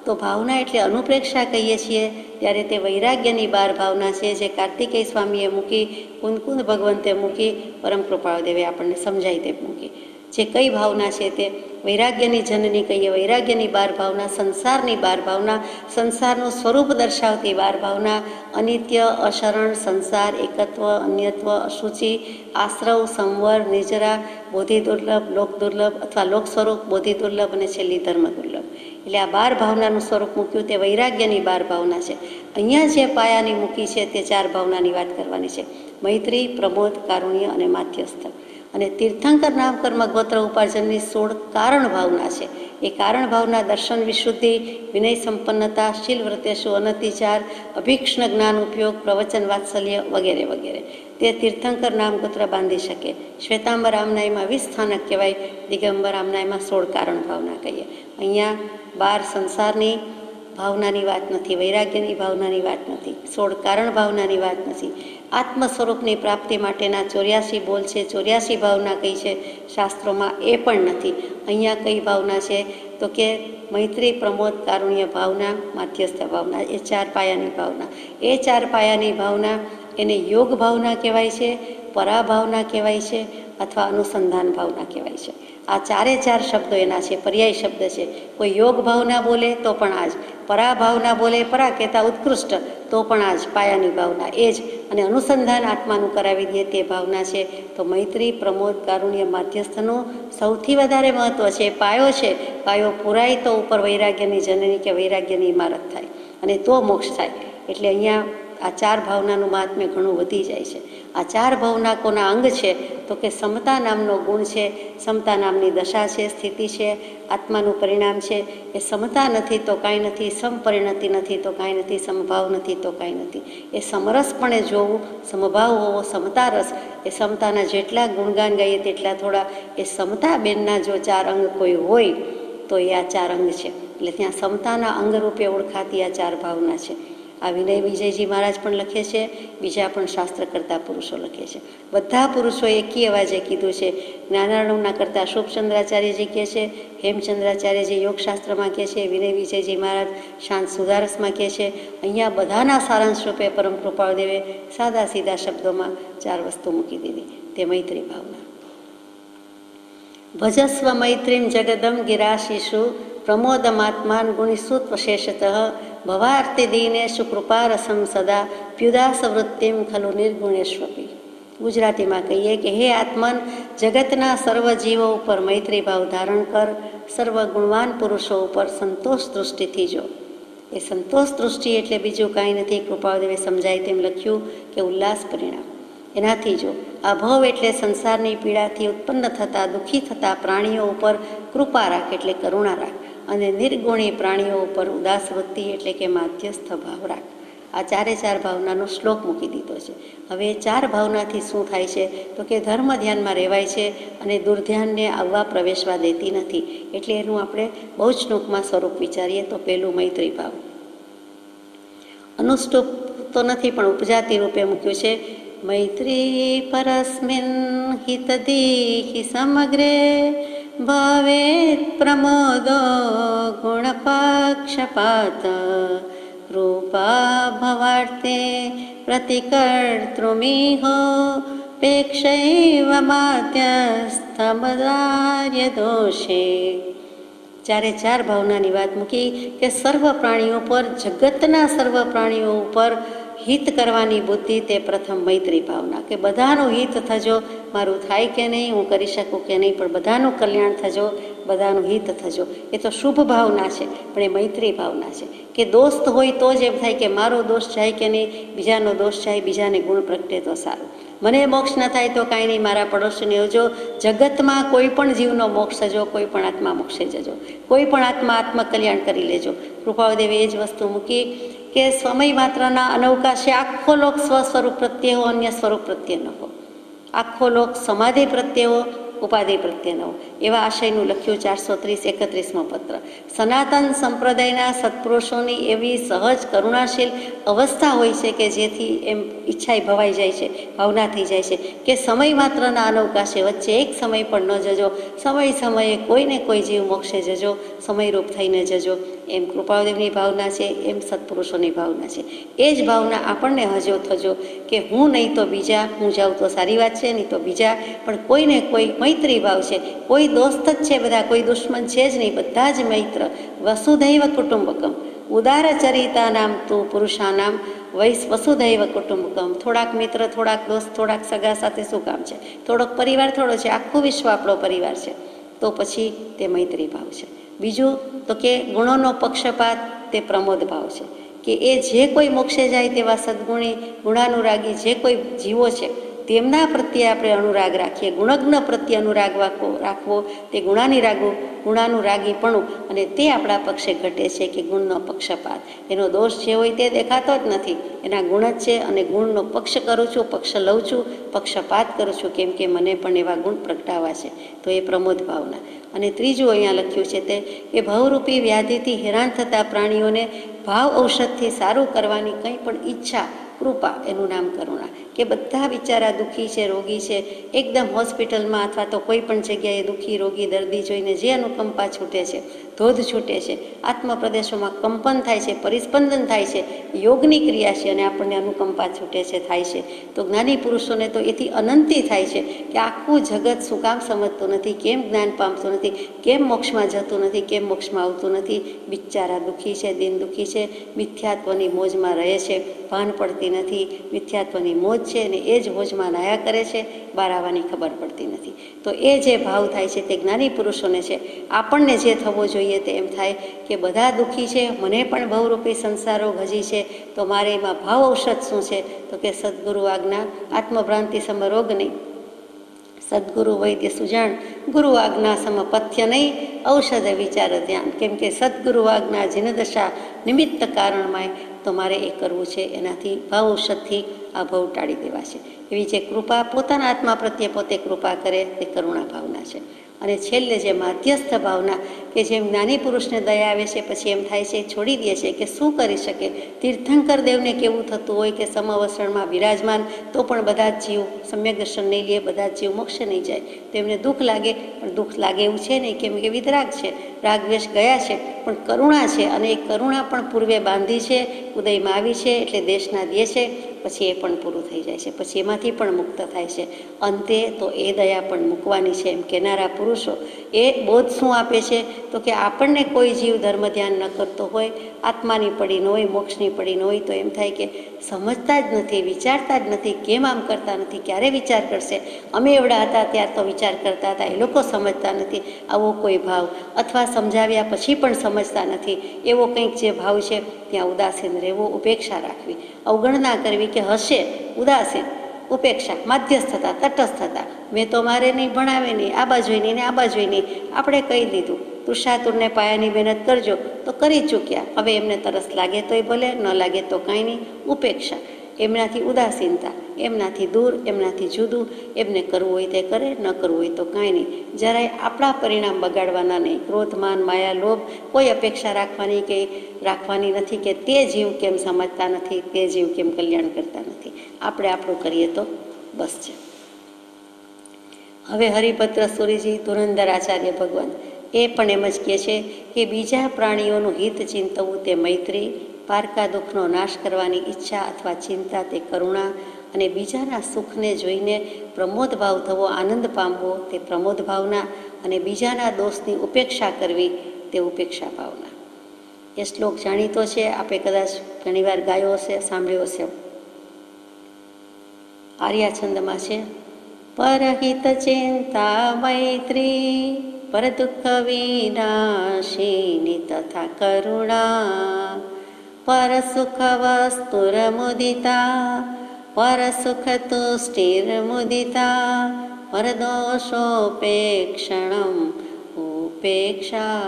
તો ભાવના એટલે અનુપ્રેક્ષા કહીએ છીએ ત્યારે તે વૈરાગ્યની 12 ભાવના છે, જે કાર્તિકેય સ્વામીએ મૂકી, કુંદ ભગવંતે મૂકી, પરમ કૃપાળદેવે આપણને સમજાય તે મૂકી. જે કઈ ભાવના છે તે વૈરાગ્યની જનની કહીએ. વૈરાગ્યની 12 ભાવના, સંસારની 12 ભાવના, સંસારનું સ્વરૂપ દર્શાવતી 12 ભાવના, અનિત્ય, અશરણ, સંસાર, એકત્વ, અન્યત્વ, અશુચિ, આશ્રવ, સંવર, નિજરા, બોધિ દુર્લભ, લોક દુર્લભ અથવા લોક સ્વરૂપ, બોધિ દુર્લભ અને છેલ્લી ધર્મ દુર્લભ. એટલે આ 12 ભાવનાનું સ્વરૂપ મૂક્યું તે વૈરાગ્યની 12 ભાવના છે. અહીંયા જે પાયાની મૂકી છે તે 4 ભાવનાની વાત કરવાની છે. મૈત્રી, પ્રમોદ, કારુણ્ય અને માધ્યસ્થ. અને તીર્થંકર નામકર્મ ગોત્ર ઉપાર્જનની 16 કારણ ભાવના છે. એ કારણ ભાવના દર્શન વિશુદ્ધિ, વિનય સંપન્નતા, શીલ વ્રતેશુ અનતિચાર, અભિક્ષણ જ્ઞાન ઉપયોગ, પ્રવચન વાત્સલ્ય વગેરે વગેરે. તે તીર્થંકર નામ ગોત્ર બાંધી શકે. શ્વેતાંબર આમનાયમાં 20 સ્થાનક કહેવાય, દિગંબર આમનાયમાં 16 કારણ ભાવના કહીએ. અહીંયા 12 સંસારની ભાવનાની વાત નથી, વૈરાગ્યની ભાવનાની વાત નથી, 16 કારણ ભાવનાની વાત નથી. આત્મ સ્વરૂપની પ્રાપ્તિ માટેના 84 બોલ છે, 84 ભાવના કઈ છે શાસ્ત્રોમાં એ પણ નથી. અહીંયા કઈ ભાવના છે? તો કે મૈત્રી, પ્રમોદ, કારુણ્ય ભાવના, માધ્યસ્થ ભાવના. એ 4 પાયાની ભાવના. એ 4 પાયાની ભાવના એને યોગ ભાવના કહેવાય છે, પરાભાવના કહેવાય છે અથવા અનુસંધાન ભાવના કહેવાય છે. આ 4 શબ્દો એના છે, પર્યાય શબ્દ છે. કોઈ યોગ ભાવના બોલે તો પણ આ જ, પરાભાવના બોલે, પરા કહેતા ઉત્કૃષ્ટ, તો પણ આ જ પાયાની ભાવના એ જ. અને અનુસંધાન આત્માનું કરાવી દે તે ભાવના છે. તો મૈત્રી, પ્રમોદ, કારુણ્ય, માધ્યસ્થનું સૌથી વધારે મહત્વ છે, પાયો છે. પાયો પુરાય તો ઉપર વૈરાગ્યની જનની કે વૈરાગ્યની ઇમારત થાય અને તો મોક્ષ થાય. એટલે અહીંયા આ 4 ભાવનાનું મહાત્મ્ય ઘણું વધી જાય છે. આ 4 ભાવના કોના અંગ છે? તો કે સમતા નામનો ગુણ છે, સમતા નામની દશા છે, સ્થિતિ છે, આત્માનું પરિણામ છે. એ સમતા નથી તો કાંઈ નથી, સમપરિણતિ નથી તો કાંઈ નથી, સમભાવ નથી તો કાંઈ નથી. એ સમરસપણે જોવું, સમભાવ હોવો, સમતા રસ. એ સમતાના જેટલા ગુણગાન ગાઈએ તેટલા થોડા. એ સમતા બેનના જો 4 અંગ કોઈ હોય તો એ આ 4 અંગ છે. એટલે ત્યાં સમતાના અંગરૂપે ઓળખાતી આ 4 ભાવના છે. આ વિનય વિજયજી મહારાજ પણ લખે છે, બીજા પણ શાસ્ત્ર કરતા પુરુષો લખે છે. બધા પુરુષોએ એકી અવાજે કીધું છે. જ્ઞાનાર્ણવના કરતા શુભચંદ્રાચાર્યજી કહે છે, હેમચંદ્રાચાર્યજી યોગશાસ્ત્રમાં કહે છે, વિનય વિજયજી મહારાજ શાંત સુધારસમાં કહે છે. અહીંયા બધાના સારાંશ રૂપે પરમ કૃપાળદેવે સાદા સીધા શબ્દોમાં 4 વસ્તુ મૂકી દીધી. તે મૈત્રી ભાવના. ભજસ્વ મૈત્રીમ જગદમ ગિરાશીષુ પ્રમોદમાત્માન ગુણિસુત્વશેષતઃ ભવાર્તિ દીનેશુ કૃપારસમ સદા પ્યુદાસ વૃત્તિમ ખલુ નિર્ગુણેશ્વપી. ગુજરાતીમાં કહીએ કે હે આત્મન, જગતના સર્વ જીવો ઉપર મૈત્રી ભાવ ધારણ કર, સર્વ ગુણવાન પુરુષો ઉપર સંતોષ દૃષ્ટિથી જો. એ સંતોષ દૃષ્ટિ એટલે બીજું કાંઈ નથી. કૃપાળદેવે સમજાય તેમ લખ્યું કે ઉલ્લાસ પરિણામ. એનાથી જો આ ભવ એટલે સંસારની પીડાથી ઉત્પન્ન થતા દુઃખી થતા પ્રાણીઓ ઉપર કૃપા રાખ એટલે કરુણા રાખ, અને નિર્ગુણી પ્રાણીઓ ઉપર ઉદાસ વૃત્તિ એટલે કે માધ્યસ્થ ભાવ રાખ. આ 4 ભાવનાનો શ્લોક મૂકી દીધો છે. હવે 4 ભાવનાથી શું થાય છે? તો કે ધર્મ ધ્યાનમાં રહેવાય છે અને દુર્ધ્યાનને આવવા પ્રવેશવા દેતી નથી. એટલે એનું આપણે બહુ જ ટૂંકમાં સ્વરૂપ વિચારીએ તો પહેલું મૈત્રી ભાવ. અનુષ્ટુપ તો નથી પણ ઉપજાતિ રૂપે મૂક્યું છે. મૈત્રી પરસ્મિન હિતદીહિ સમગ્રે ભવેત પ્રમોદો ગુણપક્ષપાત કૃપા ભવાર્તે પ્રતિકર્તૃમિહ પેક્ષૈવ માધ્યસ્થમદાર્ય દોષે. ચારે ચાર ભાવનાની વાત મૂકી કે સર્વ પ્રાણીઓ પર, જગતના સર્વ પ્રાણીઓ ઉપર હિત કરવાની બુદ્ધિ તે પ્રથમ મૈત્રી ભાવના, કે બધાનું હિત થજો, મારું થાય કે નહીં, હું કરી શકું કે નહીં, પણ બધાનું કલ્યાણ થજો, બધાનું હિત થજો. એ તો શુભ ભાવના છે, પણ એ મૈત્રી ભાવના છે. કે દોસ્ત હોય તો જ એમ થાય કે મારો દોષ જાય કે નહીં, બીજાનો દોષ જાય, બીજાને ગુણ પ્રગટે તો સારું. મને મોક્ષ ન થાય તો કાંઈ નહીં, મારા પડોશીને આવજો. જગતમાં કોઈ પણ જીવનો મોક્ષ થજો, કોઈ પણ આત્મા મોક્ષે જજો, કોઈ પણ આત્મા આત્મકલ્યાણ કરી લેજો. કૃપાળુદેવે એ જ વસ્તુ મૂકી કે સમય માત્રના અનવકાશે આખો લોક સ્વસ્વરૂપ પ્રત્યે હો, અન્ય સ્વરૂપ પ્રત્યે ન હો. આખો લોક સમાધિ પ્રત્યે હો, ઉપાધિ પ્રત્યે ન હો. એવા આશયનું લખ્યું 430-31મો પત્ર. સનાતન સંપ્રદાયના સત્પુરુષોની એવી સહજ કરુણાશીલ અવસ્થા હોય છે કે જેથી એમ ઈચ્છાએ ભવાઈ જાય છે, ભાવના થઈ જાય છે કે સમય માત્રના અનવકાશે વચ્ચે એક સમય પણ ન જજો, સમય સમયે કોઈને કોઈ જીવ મોક્ષે જજો, સમયરૂપ થઈને જજો. એમ કૃપાળુદેવની ભાવના છે, એમ સત્પુરુષોની ભાવના છે. એ જ ભાવના આપણને હજો થજો કે હું નહીં તો બીજા, હું જાઉં તો સારી વાત છે, નહીં તો બીજા, પણ કોઈને કોઈ મૈત્રી ભાવ છે. કોઈ દોસ્ત જ છે બધા, કોઈ દુશ્મન છે જ નહીં, બધા જ મૈત્ર. વસુધૈવ કુટુંબકમ ઉદારચરિતા નામ તું પુરુષાનામ વસુધૈવ કુટુંબકમ. થોડાક મિત્ર, થોડાક દોસ્ત, થોડાક સગા સાથે શું કામ છે? થોડોક પરિવાર થોડો છે, આખું વિશ્વ આપણો પરિવાર છે. તો પછી તે મૈત્રી ભાવ છે. બીજું તો કે ગુણોનો પક્ષપાત તે પ્રમોદ ભાવ છે, કે એ જે કોઈ મોક્ષે જાય તેવા સદગુણી, ગુણાનુરાગી જે કોઈ જીવો છે તેમના પ્રત્યે આપણે અનુરાગ રાખીએ. ગુણજ્ઞ પ્રત્યે અનુરાગ રાખવો તે ગુણાનુરાગીપણું, અને તે આપણા પક્ષે ઘટે છે કે ગુણનો પક્ષપાત. એનો દોષ જે હોય તે દેખાતો જ નથી, એના ગુણ જ છે, અને ગુણનો પક્ષ કરું છું, પક્ષ લઉં છું, પક્ષપાત કરું છું, કેમ કે મને પણ એવા ગુણ પ્રગટાવા છે. તો એ પ્રમોદ ભાવના. અને ત્રીજું અહીંયા લખ્યું છે તે કે ભવરૂપી વ્યાધિથી હેરાન થતા પ્રાણીઓને ભાવ ઔષધથી સારું કરવાની કંઈ પણ ઈચ્છા, કૃપા, એનું નામ કરુણા. કે બધા બિચારા દુઃખી છે, રોગી છે, એકદમ હોસ્પિટલમાં અથવા તો કોઈ પણ જગ્યાએ દુઃખી રોગી દર્દી જોઈને જે અનુકંપા છૂટે છે, ધોધ છૂટે છે, આત્મપ્રદેશોમાં કંપન થાય છે, પરિસ્પંદન થાય છે, યોગની ક્રિયા છે, અને આપણને અનુકંપા છૂટે છે, થાય છે. તો જ્ઞાની પુરુષોને તો એથી અનંતી થાય છે કે આખું જગત શું કામ સમજતું નથી, કેમ જ્ઞાન પામતું નથી, કેમ મોક્ષમાં જતું નથી, કેમ મોક્ષમાં આવતું નથી. બિચારા દુઃખી છે, દિન દુઃખી છે, મિથ્યાત્વની મોજમાં રહે છે, ભાન પડતી નથી, મિથ્યાત્વની મોજ છે, અને એ જ મોજમાં નાયા કરે છે, બહાર આવવાની ખબર પડતી નથી. તો એ જે ભાવ થાય છે તે જ્ઞાની પુરુષોને છે. આપણને જે થવો જોઈએ તે એમ થાય કે બધા દુઃખી છે, મને પણ બહુરૂપી સંસારો ગજી છે, તો મારે એમાં ભાવ ઔષધ શું છે? તો કે સદગુરુ આજ્ઞા, આત્મભ્રાંતિ સમ રોગ નહીં, સદગુરુ વૈદ્ય સુજાણ, ગુરુ આજ્ઞા સમ પથ્ય નહીં, ઔષધ વિચાર ધ્યાન. કેમ કે સદગુરુ આજ્ઞા જીનદશા નિમિત્ત કારણમાં, તો મારે એ કરવું છે. એનાથી ભાવ ઔષધથી આ ભવ ટાળી દેવા છે. એવી જે કૃપા, પોતાના આત્મા પ્રત્યે પોતે કૃપા કરે તે કરુણા ભાવના છે. અને છેલ્લે જે માધ્યસ્થ ભાવના, કે જેમ જ્ઞાની પુરુષને દયા આવે છે, પછી એમ થાય છે, છોડી દે છે કે શું કરી શકે. તીર્થંકર દેવને કેવું થતું હોય કે સમવસરણમાં વિરાજમાન, તો પણ બધા જ જીવ સમ્યક દર્શન નહીં લે, બધા જ જીવ મોક્ષે નહીં જાય. તો એમને દુઃખ લાગે, પણ દુઃખ લાગે એવું છે નહીં, કેમ કે વિતરાગ છે, રાગદ્વેષ ગયા છે, પણ કરુણા છે, અને એ કરુણા પણ પૂર્વે બાંધી છે, ઉદયમાં આવી છે, એટલે દેશના દે છે, પછી એ પણ પૂરું થઈ જાય છે, પછી એમાંથી પણ મુક્ત થાય છે. અંતે તો એ દયા પણ મૂકવાની છે. એમ કહેનારા પુરુષો એ બોધ શું આપે છે? તો કે આપણને કોઈ જીવ ધર્મ ધ્યાન ન કરતો હોય, આત્માની પડી ન હોય, મોક્ષની પડી ન હોય, તો એમ થાય કે સમજતા જ નથી, વિચારતા જ નથી, કેમ આમ કરતા નથી, ક્યારે વિચાર કરશે? અમે એવડા હતા ત્યાર તો વિચાર કરતા હતા, એ લોકો સમજતા નથી, આવો કોઈ ભાવ, અથવા સમજાવ્યા પછી પણ સમજતા નથી, એવો કંઈક જે ભાવ છે, ત્યાં ઉદાસીન રહેવું, ઉપેક્ષા રાખવી, અવગણના કરવી કે હશે, ઉદાસીન, ઉપેક્ષા, માધ્યસ્થતા, તટસ્થતા. મેં તો મારે નહીં, ભણાવે નહીં, આ બાજુય નહીં ને આ બાજુય નહીં, આપણે કહી દીધું તુષાતુરને પાયાની મહેનત કરજો, તો કરી ચૂક્યા. હવે એમને તરસ લાગે તોય ભલે, ન લાગે તો કાંઈ નહીં. ઉપેક્ષા, એમનાથી ઉદાસીનતા, એમનાથી દૂર, એમનાથી જુદું, એમને કરવું હોય તે કરે, ન કરવું હોય તો કાંઈ નહીં. જરાય આપણા પરિણામ બગાડવાના નહીં. ક્રોધ, માન, માયા, લોભ, કોઈ અપેક્ષા રાખવાની નથી કે તે જીવ કેમ સમજતા નથી, તે જીવ કેમ કલ્યાણ કરતા નથી. આપણે આપણું કરીએ તો બસ છે. હવે હરિભદ્ર સુરીજી ધુરંધર આચાર્ય ભગવાન એ પણ એમ જ કહે છે કે બીજા પ્રાણીઓનું હિત ચિંતવવું તે મૈત્રી, પારકા દુઃખનો નાશ કરવાની ઈચ્છા અથવા ચિંતા તે કરુણા, અને બીજાના સુખને જોઈને પ્રમોદ ભાવ થવો, આનંદ પામવો તે પ્રમોદ ભાવના, અને બીજાના દોષની ઉપેક્ષા કરવી તે ઉપેક્ષા ભાવના. એ શ્લોક જાણીતો છે, આપણે કદાચ ઘણીવાર ગાયો હશે, સાંભળ્યો હશે. આર્યા છંદમાં છે: પરહિત ચિંતા મૈત્રી પર દુઃખ વિનાશિની તથા કરુણા, પર સુખ વસ્તુરમુદિતા પર સુખ તુષ્ટિર્મુદિતા પર દોષોપેક્ષણમ ઉપેક્ષા.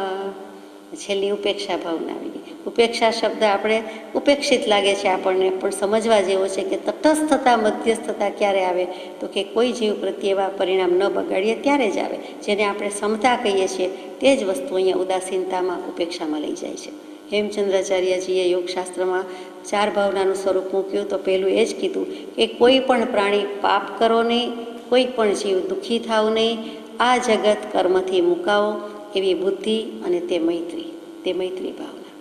છેલ્લી ઉપેક્ષા ભાવના આવી ગઈ. ઉપેક્ષા શબ્દ આપણે ઉપેક્ષિત લાગે છે આપણને, પણ સમજવા જેવો છે કે તટસ્થતા મધ્યસ્થતા ક્યારે આવે તો કે કોઈ જીવ પ્રત્યે એવા પરિણામ ન બગાડીએ ત્યારે જ આવે. જેને આપણે સમતા કહીએ છીએ તે જ વસ્તુ અહીંયા ઉદાસીનતામાં, ઉપેક્ષામાં લઈ જાય છે. હેમચંદ્રાચાર્યજીએ યોગશાસ્ત્રમાં 4 ભાવનાનું સ્વરૂપ મૂક્યું. તો પહેલું એ જ કીધું કે કોઈ પણ પ્રાણી પાપ કરો નહીં, કોઈ પણ જીવ દુઃખી થાવ નહીં, આ જગત કર્મથી મુકાવો એવી બુદ્ધિ, અને તે મૈત્રી ભાવના.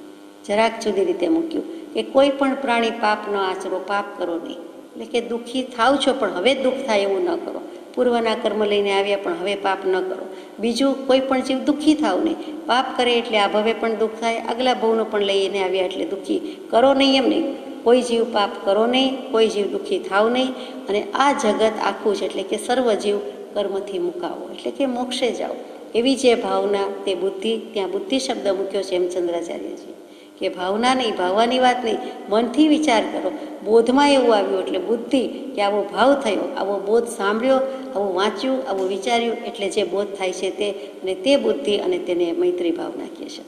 જરાક જુદી રીતે મૂક્યું કે કોઈ પણ પ્રાણી પાપ ન આચરો, પાપ કરો નહીં, એટલે કે દુઃખી થાવ છો પણ હવે દુઃખ થાય એવું ન કરો. પૂર્વના કર્મ લઈને આવ્યા પણ હવે પાપ ન કરો. બીજું, કોઈ પણ જીવ દુઃખી થાવ નહીં, પાપ કરે એટલે આ ભવે પણ દુઃખ થાય, આગલા ભવનું પણ લઈને આવ્યા એટલે દુઃખી કરો નહીં, એમ નહીં. કોઈ જીવ પાપ કરો નહીં, કોઈ જીવ દુઃખી થાવ નહીં, અને આ જગત આખું છે એટલે કે સર્વ જીવ કર્મથી મુકાવો, એટલે કે મોક્ષે જાઓ એવી જે ભાવના, તે બુદ્ધિ. ત્યાં બુદ્ધિ શબ્દ મૂક્યો છે હેમચંદ્રાચાર્યજી કે ભાવના નહીં, ભાવવાની વાત નહીં, મનથી વિચાર કરો. બોધમાં એવું આવ્યું એટલે બુદ્ધિ, કે આવો ભાવ થયો, આવો બોધ સાંભળ્યો, આવું વાંચ્યું, આવું વિચાર્યું, એટલે જે બોધ થાય છે તે, અને તે બુદ્ધિ, અને તેને મૈત્રી ભાવના કહે છે.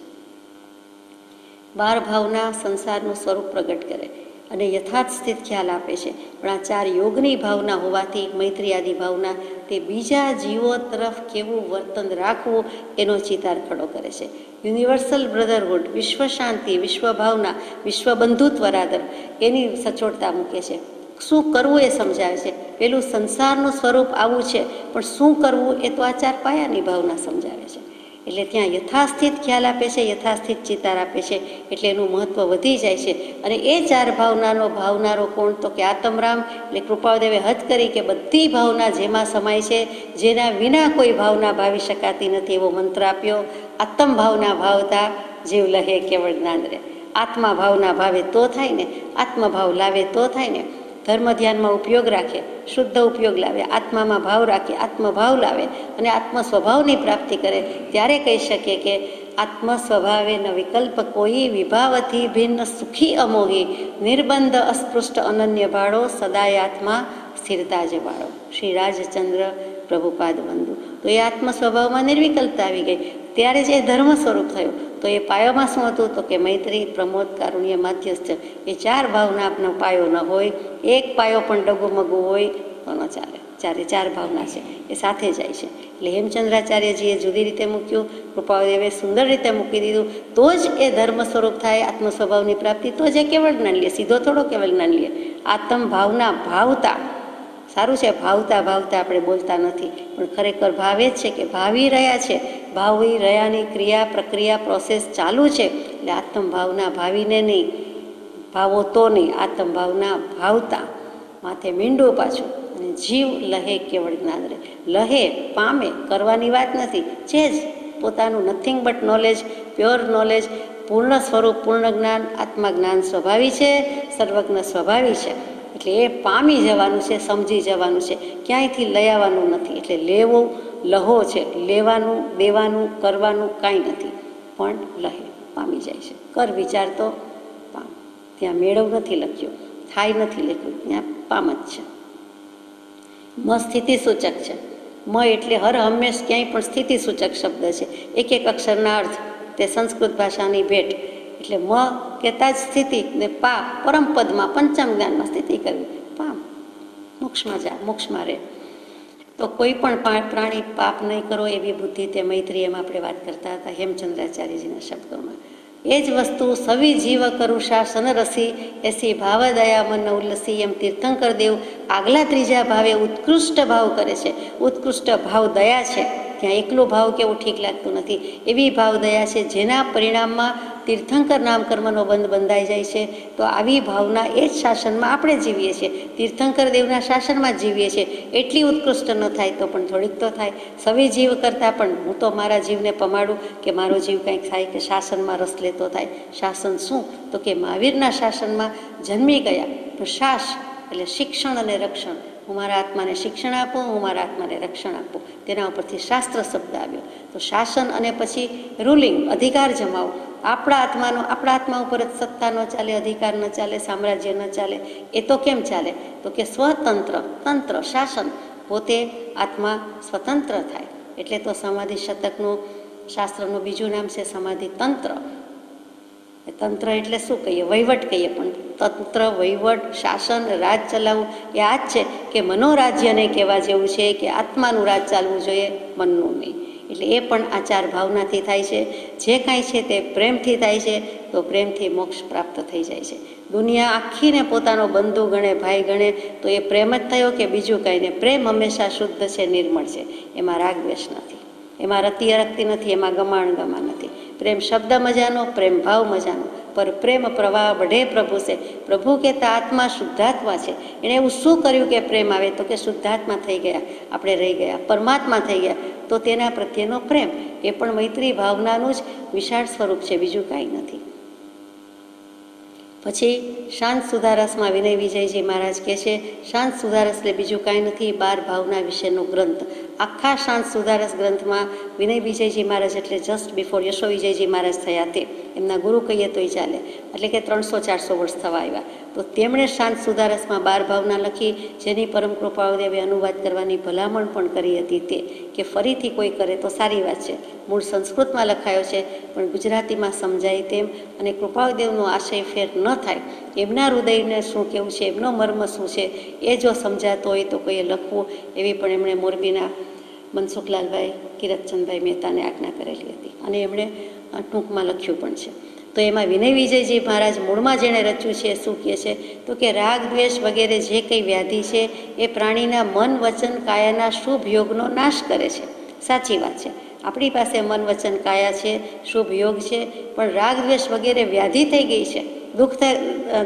12 ભાવના સંસારનું સ્વરૂપ પ્રગટ કરે અને યથાર્થ સ્થિત ખ્યાલ આપે છે. પણ આ 4 યોગની ભાવના હોવાથી મૈત્રી આદિ ભાવના તે બીજા જીવો તરફ કેવું વર્તન રાખવું એનો ચિતાર ખડો કરે છે. યુનિવર્સલ બ્રધરહુડ, વિશ્વ શાંતિ, વિશ્વ ભાવના, વિશ્વ બંધુત્વ રાદર, એની સચોટતા મૂકે છે. શું કરવું એ સમજાવે છે. પેલું સંસારનું સ્વરૂપ આવું છે, પણ શું કરવું એ તો આ 4 પાયાની ભાવના સમજાવે છે. એટલે ત્યાં યથાસ્થિત ખ્યાલ આપે છે, યથાસ્થિત ચિતાર આપે છે, એટલે એનું મહત્ત્વ વધી જાય છે. અને એ 4 ભાવનાનો ભાવનારો કોણ તો કે આત્મરામ. એટલે કૃપાદેવે હદ કરી કે બધી ભાવના જેમાં સમાય છે, જેના વિના કોઈ ભાવના ભાવી શકાતી નથી, એવો મંત્ર આપ્યો. આત્મ ભાવના ભાવતા જીવ લહે કેવળ જ્ઞાન રે. આત્મા ભાવના ભાવે તો થાય ને, આત્મભાવ લાવે તો થાય ને. ધર્મ ધ્યાનમાં ઉપયોગ રાખે, શુદ્ધ ઉપયોગ લાવે, આત્મામાં ભાવ રાખે, આત્મભાવ લાવે, અને આત્મ સ્વભાવની પ્રાપ્તિ કરે, ત્યારે કહી શકીએ કે આત્મ સ્વભાવે ન વિકલ્પ કોઈ, વિભાવથી ભિન્ન સુખી અમોહી, નિર્બંધ અસ્પૃષ્ટ અનન્ય ભાળો, સદાય આત્મા સ્થિરતા જ વાળો. શ્રી રાજચંદ્ર પ્રભુપાદ વંદુ. તો એ આત્મ સ્વભાવમાં નિર્વિકલ્પતા આવી ગઈ, ત્યારે જ એ ધર્મ સ્વરૂપ થયું. તો એ પાયોમાં શું હતું તો કે મૈત્રી, પ્રમોદ, કારુણ્ય, માધ્યસ્થ. એ 4 ભાવના આપનો પાયો ન હોય, એક પાયો પણ ડગુમગુ હોય તો ન ચાલે. 4 ભાવના છે એ સાથે જાય છે. એટલે હેમચંદ્રાચાર્યજીએ જુદી રીતે મૂક્યું, કૃપાદેવે સુંદર રીતે મૂકી દીધું. તો જ એ ધર્મ સ્વરૂપ થાય, આત્મ સ્વભાવની પ્રાપ્તિ. તો જ એ કેવળ જ્ઞાન લે, સીધો થોડો કેવળ જ્ઞાન લે. આત્મ ભાવના ભાવતા, સારું છે, ભાવતા આપણે બોલતા નથી, પણ ખરેખર ભાવે જ છે કે ભાવી રહ્યા છે. ભાવી રહ્યાની ક્રિયા, પ્રક્રિયા, પ્રોસેસ ચાલુ છે. એટલે આત્મ ભાવના ભાવીને નહીં, ભાવો તો નહીં, આત્મ ભાવના ભાવતા. માથે મીંડું પાછું, અને જીવ લહે કેવળ જ્ઞાન રે. લહે પામે કરવાની વાત નથી, છે જ પોતાનું nothing but knowledge, pure knowledge, પૂર્ણ સ્વરૂપ, પૂર્ણ જ્ઞાન, આત્મા જ્ઞાન સ્વભાવી છે, સર્વજ્ઞ સ્વભાવી છે. એટલે એ પામી જવાનું છે, સમજી જવાનું છે, ક્યાંયથી લઈ આવવાનું નથી. એટલે લેવો લહો છે, લેવાનું, દેવાનું, કરવાનું કાંઈ નથી, પણ લહે પામી જાય છે. કર વિચાર તો પામ. ત્યાં મેળવ નથી લખ્યો, થાય નથી લખ્યું, ત્યાં પામ જ છે. મ સ્થિતિ સૂચક છે. મ એટલે હર હંમેશ ક્યાંય પણ સ્થિતિ સૂચક શબ્દ છે. એક અક્ષરના અર્થ તે સંસ્કૃત ભાષાની ભેટ. એટલે મ કહેતા જ સ્થિતિ, ને પા પરમપદમાં, પંચમ જ્ઞાનમાં સ્થિતિ કરવી. પામ, મોક્ષમાં જા, મોક્ષમાં રહે. તો કોઈ પણ પ્રાણી પાપ નહીં કરો એવી બુદ્ધિ, તે મૈત્રી, એમ આપણે વાત કરતા હતા હેમચંદ્રાચાર્યજીના શબ્દોમાં. એ જ વસ્તુ સવી જીવ કરુષા સન રસી, એસી ભાવ દયા મન ઉલ્લસી. એમ તીર્થંકર દેવ આગલા 3જા ભાવે ઉત્કૃષ્ટ ભાવ કરે છે. ઉત્કૃષ્ટ ભાવ દયા છે. ત્યાં એકલો ભાવ કેવું ઠીક લાગતું નથી, એવી ભાવ દયા છે જેના પરિણામમાં તીર્થંકર નામ કર્મનો બંધ બંધાઈ જાય છે. તો આવી ભાવના એ જ શાસનમાં આપણે જીવીએ છીએ, તીર્થંકર દેવના શાસનમાં જ જીવીએ છીએ. એટલી ઉત્કૃષ્ટ ન થાય તો પણ થોડીક તો થાય. સવી જીવ કરતાં પણ હું તો મારા જીવને પમાડું કે મારો જીવ કંઈક થાય, કે શાસનમાં રસ લેતો થાય. શાસન શું? તો કે મહાવીરના શાસનમાં જન્મી ગયા. તો શાસ એટલે શિક્ષણ અને રક્ષણ. હું મારા આત્માને શિક્ષણ આપું, હું મારા આત્માને રક્ષણ આપું. તેના ઉપરથી શાસ્ત્ર શબ્દ આવ્યો. તો શાસન અને પછી રૂલિંગ, અધિકાર જમાવો. આપણા આત્મા ઉપર જ સત્તા ન ચાલે, અધિકાર ન ચાલે, સામ્રાજ્ય ન ચાલે. એ તો કેમ ચાલે? તો કે સ્વતંત્ર, તંત્ર, શાસન. પોતે આત્મા સ્વતંત્ર થાય. એટલે તો સમાધિ શતકનું શાસ્ત્રનું બીજું નામ છે સમાધિ તંત્ર. તંત્ર એટલે શું કહીએ? વહીવટ કહીએ. પણ તંત્ર, વહીવટ, શાસન, રાજ ચલાવવું એ આ જ છે કે મનોરાજ્યને કહેવા જેવું છે કે આત્માનું રાજ ચાલવું જોઈએ, મનનું નહીં. એટલે એ પણ આ ચાર ભાવનાથી થાય છે. જે કાંઈ છે તે પ્રેમથી થાય છે. તો પ્રેમથી મોક્ષ પ્રાપ્ત થઈ જાય છે. દુનિયા આખીને પોતાનો બંધુ ગણે, ભાઈ ગણે, તો એ પ્રેમ જ થયો કે બીજું કાંઈ નહીં? પ્રેમ હંમેશા શુદ્ધ છે, નિર્મળ છે. એમાં રાગ દ્વેષ નથી, એમાં રતિ અરક્તિ નથી, એમાં ગમાણ ગમા નથી. પ્રેમ શબ્દ મજાનો, પ્રેમ ભાવ મજાનો. પર પ્રેમ પ્રવાહ બઢે પ્રભુ છે. પ્રભુ કહેતા આત્મા શુદ્ધાત્મા છે. એણે એવું શું કર્યું કે પ્રેમ આવે? તો કે શુદ્ધાત્મા થઈ ગયા, આપણે રહી ગયા, પરમાત્મા થઈ ગયા. તો તેના પ્રત્યેનો પ્રેમ એ પણ મૈત્રી ભાવનાનું જ વિશાળ સ્વરૂપ છે, બીજું કાંઈ નથી. પછી શાંત સુધારસમાં વિનય વિજયજી મહારાજ કહે છે, શાંત સુધારસ એટલે બીજું કાંઈ નથી, 12 ભાવના વિશેનો ગ્રંથ. આખા શાંત સુધારસ ગ્રંથમાં વિનય વિજયજી મહારાજ એટલે જસ્ટ બિફોર યશો વિજયજી મહારાજ થયા તે, એમના ગુરુ કહીએ તોય ચાલે, એટલે કે 300-400 વર્ષ થવા આવ્યા. તો તેમણે શાંત સુધારસમાં 12 ભાવના લખી, જેની પરમ કૃપાળુદેવે અનુવાદ કરવાની ભલામણ પણ કરી હતી. તે કે ફરીથી કોઈ કરે તો સારી વાત છે. મૂળ સંસ્કૃતમાં લખાયો છે, પણ ગુજરાતીમાં સમજાય તેમ, અને કૃપાળુદેવનો આશય ફેર ન થાય, એમના હૃદયને શું કેવું છે, એમનો મર્મ શું છે, એ જો સમજાતો હોય તો કોઈએ લખવું, એવી પણ એમણે મોરબીના મનસુખલાલભાઈ કિરતચંદભાઈ મહેતાને આજ્ઞા કરેલી હતી, અને એમણે ટૂંકમાં લખ્યું પણ છે. તો એમાં વિનય વિજયજી મહારાજ મૂળમાં જેણે રચ્યું છે શું કહે છે? તો કે રાગ દ્વેષ વગેરે જે કંઈ વ્યાધિ છે એ પ્રાણીના મન વચન કાયાના શુભ યોગનો નાશ કરે છે. સાચી વાત છે, આપણી પાસે મન વચન કાયા છે, શુભ યોગ છે, પણ રાગ દ્વેષ વગેરે વ્યાધિ થઈ ગઈ છે, દુઃખ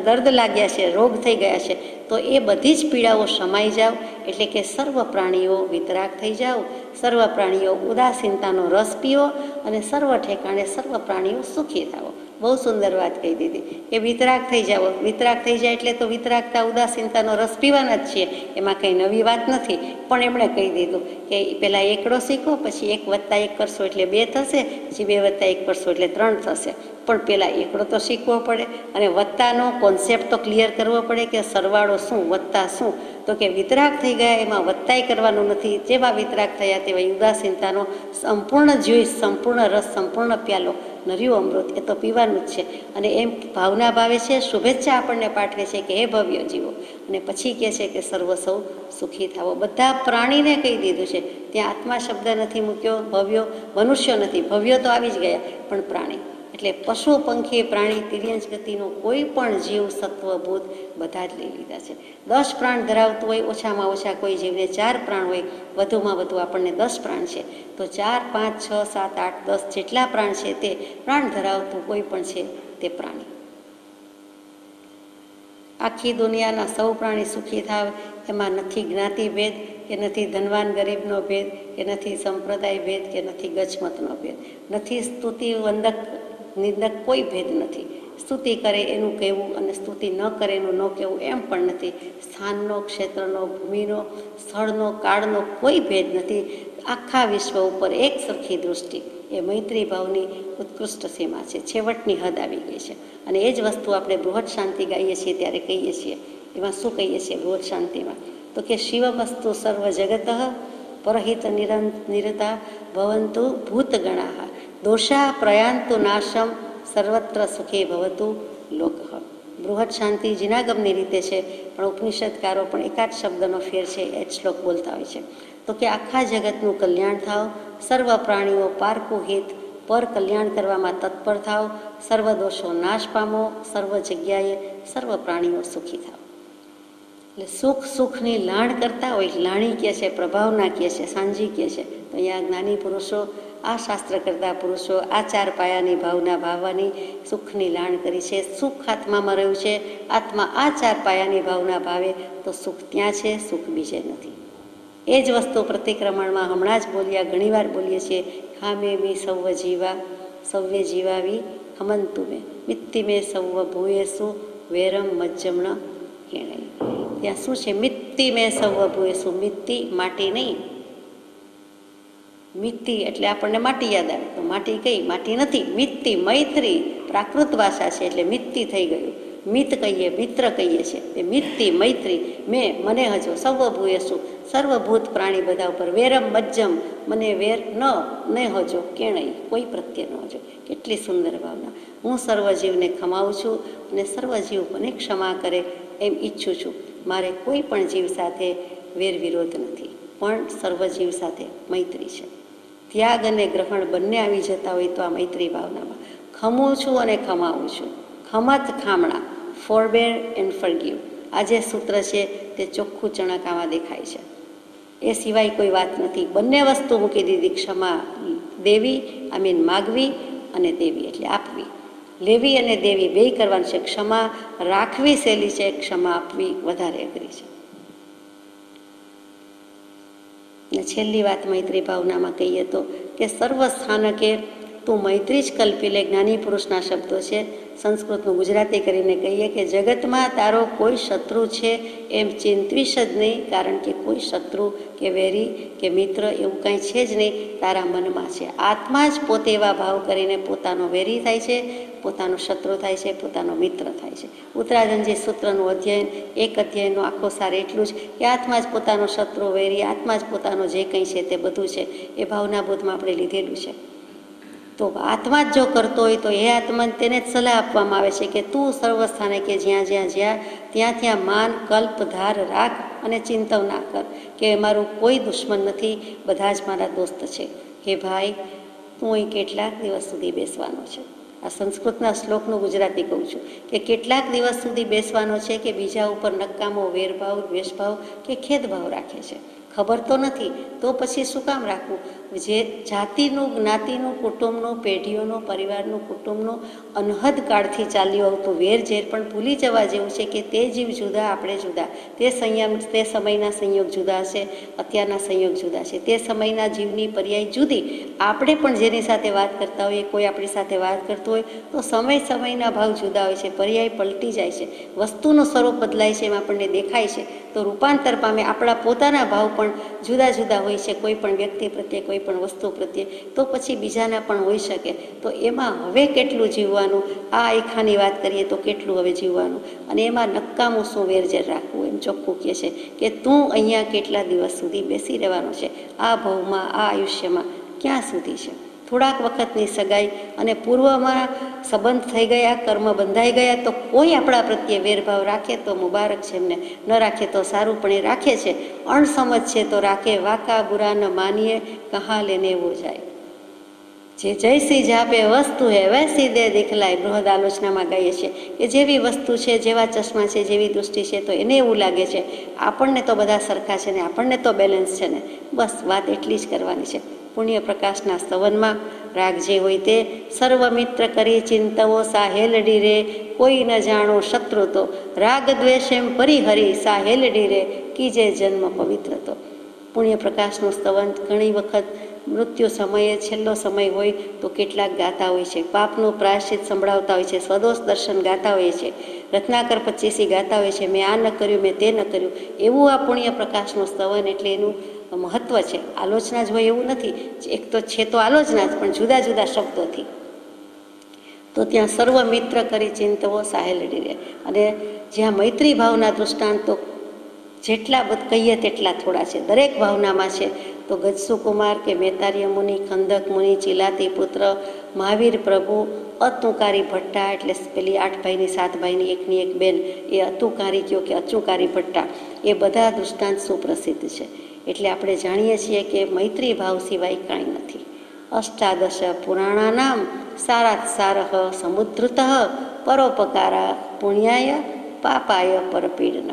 દર્દ લાગ્યા છે, રોગ થઈ ગયા છે. તો એ બધી જ પીડાઓ સમાઈ જાવ, એટલે કે સર્વ પ્રાણીઓ વિતરાગ થઈ જાઓ, સર્વ પ્રાણીઓ ઉદાસીનતાનો રસ પીવો, અને સર્વ ઠેકાણે સર્વ પ્રાણીઓ સુખી થાઓ. બહુ સુંદર વાત કહી દીધી કે વિતરાગ થઈ જાઓ. વિતરાગ થઈ જાય એટલે તો વિતરાગતા, ઉદાસીનતાનો રસ પીવાના જ છીએ, એમાં કંઈ નવી વાત નથી. પણ એમણે કહી દીધું કે પહેલાં એકડો શીખો, પછી 1 + 1 કરશો એટલે 2 થશે, પછી 2 + 1 કરશો એટલે 3 થશે. પણ પહેલાં એકડો તો શીખવો પડે, અને વત્તાનો કોન્સેપ્ટ તો ક્લિયર કરવો પડે કે સરવાળો શું, વત્તા શું. તો કે વિતરાગ થઈ ગયા એમાં વત્તાય કરવાનું નથી. જેવા વિતરાગ થયા તેવા ઉદાસીનતાનો સંપૂર્ણ જ્યુસ, સંપૂર્ણ રસ, સંપૂર્ણ પ્યાલો, નર્યું અમૃત એ તો પીવાનું જ છે. અને એમ ભાવના ભાવે છે, શુભેચ્છા આપણને પાઠવે છે કે હે ભવ્ય જીવો, અને પછી કહે છે કે સર્વ સૌ સુખી થાવો. બધા પ્રાણીને કહી દીધું છે, ત્યાં આત્મા શબ્દ નથી મૂક્યો, ભવ્યો, મનુષ્ય નથી, ભવ્ય તો આવી જ ગયા, પણ પ્રાણી એટલે પશુ પંખી પ્રાણી તિર્યંશ ગતિનો કોઈ પણ જીવ સત્વ ભૂત બધા જ લઈ લીધા છે. 10 પ્રાણ ધરાવતું હોય, ઓછામાં ઓછા કોઈ જીવને 4 પ્રાણ હોય, વધુમાં વધુ આપણને 10 પ્રાણ છે. તો 4, 5, 6, 7, 8, 10 જેટલા પ્રાણ છે તે પ્રાણ ધરાવતું કોઈ પણ છે તે પ્રાણી. આખી દુનિયાના સૌ પ્રાણી સુખી થાવ, એમાં નથી જ્ઞાતિ ભેદ, કે નથી ધનવાન ગરીબનો ભેદ, કે નથી સંપ્રદાય ભેદ, કે નથી ગજમતનો ભેદ, નથી સ્તુતિ વંદક નિંદક, કોઈ ભેદ નથી. સ્તુતિ કરે એનું કહેવું અને સ્તુતિ ન કરે એનું ન કહેવું એમ પણ નથી. સ્થાનનો, ક્ષેત્રનો, ભૂમિનો, સ્થળનો, કાળનો કોઈ ભેદ નથી. આખા વિશ્વ ઉપર એક સરખી દૃષ્ટિ, એ મૈત્રી ભાવની ઉત્કૃષ્ટ સીમા છે, છેવટની હદ આવી ગઈ છે. અને એ જ વસ્તુ આપણે બૃહદ શાંતિ ગાઈએ છીએ ત્યારે કહીએ છીએ. એમાં શું કહીએ છીએ બૃહદ શાંતિમાં? તો કે શિવમસ્તુ સર્વ જગત પરહિત નિરતા ભવંતુ ભૂતગણા દોષા પ્રયાંતુ નાશમ સર્વત્ર સુખી ભવતુ લોક. બૃહદ શાંતિ જીનાગમની રીતે છે, પણ ઉપનિષદકારો પણ એકાદ શબ્દનો ફેર છે એ જ શ્લોક બોલતા હોય છે. તો કે આખા જગતનું કલ્યાણ થાવ, સર્વ પ્રાણીઓ પારકું હિત પર કલ્યાણ કરવામાં તત્પર થાવ, સર્વ દોષો નાશ પામો, સર્વ જગ્યાએ સર્વ પ્રાણીઓ સુખી થાવ. એટલે સુખ સુખની લાણ કરતા હોય, લાણી કહે છે, પ્રભાવના કહે છે, સાંજી કહે છે. તો અહીંયા જ્ઞાની પુરુષો, આ શાસ્ત્ર કરતા પુરુષો આ ચાર પાયાની ભાવના ભાવવાની સુખની લાણ કરી છે. સુખ આત્મામાં રહ્યું છે. આત્મા આ ચાર પાયાની ભાવના ભાવે તો સુખ ત્યાં છે, સુખ બીજે નથી. એ જ વસ્તુ પ્રતિક્રમણમાં હમણાં જ બોલ્યા, ઘણીવાર બોલીએ છીએ, ખામે મી સૌ જીવા સૌવે જીવાવી હમંતુ મેં મિત્તિ મેં સૌ ભૂયેસુ વેરમ મજ્જમણ કેણે. ત્યાં શું છે? મિત્તિ મેં સૌ ભૂયેસુ. મિત્તિ માટી નહીં, મિત્તિ એટલે આપણને માટી યાદ આવે, તો માટી કઈ? માટી નથી. મિત્તિ મૈત્રી પ્રાકૃત ભાષા છે એટલે મિત્તિ થઈ ગયું. મિત કહીએ, મિત્ર કહીએ છીએ. એ મિત્તિ મૈત્રી મેં મને હજો સૌ ભૂયેસુ સર્વભૂત પ્રાણી બધા ઉપર વેરમ મજ્જમ મને વેર ન હજો કેણઈ કોઈ પ્રત્યે ન હજો. કેટલી સુંદર ભાવના. હું સર્વજીવને ખમાવું છું અને સર્વજીવ મને ક્ષમા કરે એમ ઈચ્છું છું. મારે કોઈ પણ જીવ સાથે વેર વિરોધ નથી, પણ સર્વજીવ સાથે મૈત્રી છે. ત્યાગ અને ગ્રહણ બંને આવી જતા હોય તો આ મૈત્રી ભાવનામાં ખમું છું અને ખમાવું છું. ખમત ખામણા, ફોરબેર એન્ડ ફોરગીવ. આ જે સૂત્ર છે તે ચોખ્ખું ચણાકામાં દેખાય છે. એ સિવાય કોઈ વાત નથી. બંને વસ્તુ મૂકી દીધી. ક્ષમા દેવી, માગવી, અને દેવી એટલે આપવી. લેવી અને દેવી બેય કરવાનું છે. ક્ષમા રાખવી સહેલી છે, ક્ષમા આપવી વધારે અઘરી છે. ને છેલ્લી વાત મૈત્રી ભાવનામાં કહીએ તો કે સર્વ સ્થાનકે તું મૈત્રી જ કલ્પી લે. જ્ઞાની પુરુષના શબ્દો છે. સંસ્કૃતનું ગુજરાતી કરીને કહીએ કે જગતમાં તારો કોઈ શત્રુ છે એમ ચિંતવીશ જ નહીં, કારણ કે કોઈ શત્રુ કે વેરી કે મિત્ર એવું કાંઈ છે જ નહીં, તારા મનમાં છે. આત્મા જ પોતે એવા ભાવ કરીને પોતાનો વેરી થાય છે, પોતાનો શત્રુ થાય છે, પોતાનો મિત્ર થાય છે. ઉત્તરાધનજી સૂત્રનું અધ્યયન, એક અધ્યયનનો આખો સાર એટલું જ કે આત્મા જ પોતાનો શત્રુ વેરી, આત્મા જ પોતાનો જે કંઈ છે તે બધું છે. એ ભાવના બોધમાં આપણે લીધેલું છે. તો આત્મા જ જો કરતો હોય તો એ આત્માને તેને જ સલાહ આપવામાં આવે છે કે તું સર્વસ્થાને કે જ્યાં ત્યાં માન કલ્પ ધાર રાખ અને ચિંતવ ના કર કે મારું કોઈ દુશ્મન નથી, બધા જ મારા દોસ્ત છે. હે ભાઈ, તું અહીં કેટલાક દિવસ સુધી બેસવાનો છે. આ સંસ્કૃતના શ્લોકનું ગુજરાતી કહું છું કે કેટલાક દિવસ સુધી બેસવાનો છે કે બીજા ઉપર નકામો વેરભાવ, દ્વેષભાવ કે ખેદભાવ રાખે છે. ખબર તો નથી તો પછી શું કામ રાખવું? જે જાતિનું, જ્ઞાતિનું, કુટુંબનું, પેઢીઓનું, પરિવારનું, કુટુંબનું અનહદ કાળથી ચાલ્યું આવતું વેરઝેર પણ ભૂલી જવા જેવું છે કે તે જીવ જુદા, આપણે જુદા. તે સમયના સંયોગ જુદા છે, અત્યારના સંયોગ જુદા છે. તે સમયના જીવની પર્યાય જુદી. આપણે પણ જેની સાથે વાત કરતા હોઈએ, કોઈ આપણી સાથે વાત કરતું હોય તો સમયના ભાવ જુદા હોય છે, પર્યાય પલટી જાય છે, વસ્તુનું સ્વરૂપ બદલાય છે, એમ આપણને દેખાય છે. તો રૂપાંતર પામે આપણા પોતાના ભાવ પણ જુદા જુદા હોય છે, કોઈ પણ વ્યક્તિ પ્રત્યે, કોઈ પણ વસ્તુ પ્રત્યે, તો પછી બીજાના પણ હોઈ શકે. તો એમાં હવે કેટલું જીવવાનું? આ આખાની વાત કરીએ તો કેટલું હવે જીવવાનું? અને એમાં નકામું શું વેરઝેર રાખવું? એમ ચોખ્ખું કહે છે કે તું અહીંયા કેટલા દિવસ સુધી બેસી રહેવાનો છે? આ ભાવમાં, આ આયુષ્યમાં ક્યાં સુધી છે? થોડાક વખતની સગાઈ અને પૂર્વમાં સંબંધ થઈ ગયા, કર્મ બંધાઈ ગયા, તો કોઈ આપણા પ્રત્યે વેરભાવ રાખે તો મુબારક છે એમને, ન રાખે તો સારું, પણ એ રાખે છે. અણસમજ છે તો રાખે, વાકા બુરા ન માનીએ, કહા લેને એવો જાય. જે જૈસી જાપે વસ્તુ હે વૈસી દે દિખલાય. બૃહદ આલોચનામાં ગાઈએ છીએ કે જેવી વસ્તુ છે, જેવા ચશ્મા છે, જેવી દૃષ્ટિ છે, તો એને એવું લાગે છે આપણને તો બધા સરખા છે ને, આપણને તો બેલેન્સ છે ને. બસ વાત એટલી જ કરવાની છે. પુણ્ય પ્રકાશના સ્તવનમાં રાગ જે હોય તે સર્વ મિત્ર કરી ચિંતવો સાહેલડી રે, કોઈ ન જાણો શત્રુ તો રાગ દ્વેષેમ પરિહરી સાહેલડી રે, કીજે જન્મ પવિત્ર તો. પુણ્ય પ્રકાશનું સ્તવન ઘણી વખત મૃત્યુ સમયે છેલ્લો સમય હોય તો કેટલાક ગાતા હોય છે, પાપનું પ્રાયશ્ચિત સંભળાવતા હોય છે, સ્વદોષ દર્શન ગાતા હોય છે, રત્નાકર 25 ગાતા હોય છે, મેં આ ન કર્યું, મેં તે ન કર્યું. એવું આ પુણ્ય પ્રકાશનું સ્તવન એટલે એનું મહત્વ છે. આલોચના જ હોય એવું નથી. એક તો છે તો આલોચના જ, પણ જુદા જુદા શબ્દોથી. તો ત્યાં સર્વ મિત્ર કરી ચિંતવો સાહેલડી રહે. અને જ્યાં મૈત્રી ભાવના દૃષ્ટાંતો જેટલા કહીએ તેટલા થોડા છે. દરેક ભાવનામાં છે. તો ગજસુકુમાર કે મેતાર્ય મુનિ, ખંદક મુનિ, ચિલાતી પુત્ર, મહાવીર પ્રભુ, અતુકારી ભટ્ટા એટલે પેલી 8 ભાઈની 7 ભાઈની એકની એક બેન, એ અતુકારી કયો કે અચુકારી ભટ્ટા, એ બધા દૃષ્ટાંત સુપ્રસિદ્ધ છે. એટલે આપણે જાણીએ છીએ કે મૈત્રી ભાવ સિવાય કાંઈ નથી. અષ્ટાદશ પુરાણાનામ સારાત સારહ સમુદ્રતઃ પરોપકારા પુણ્યાય પાપાય પરપીડન.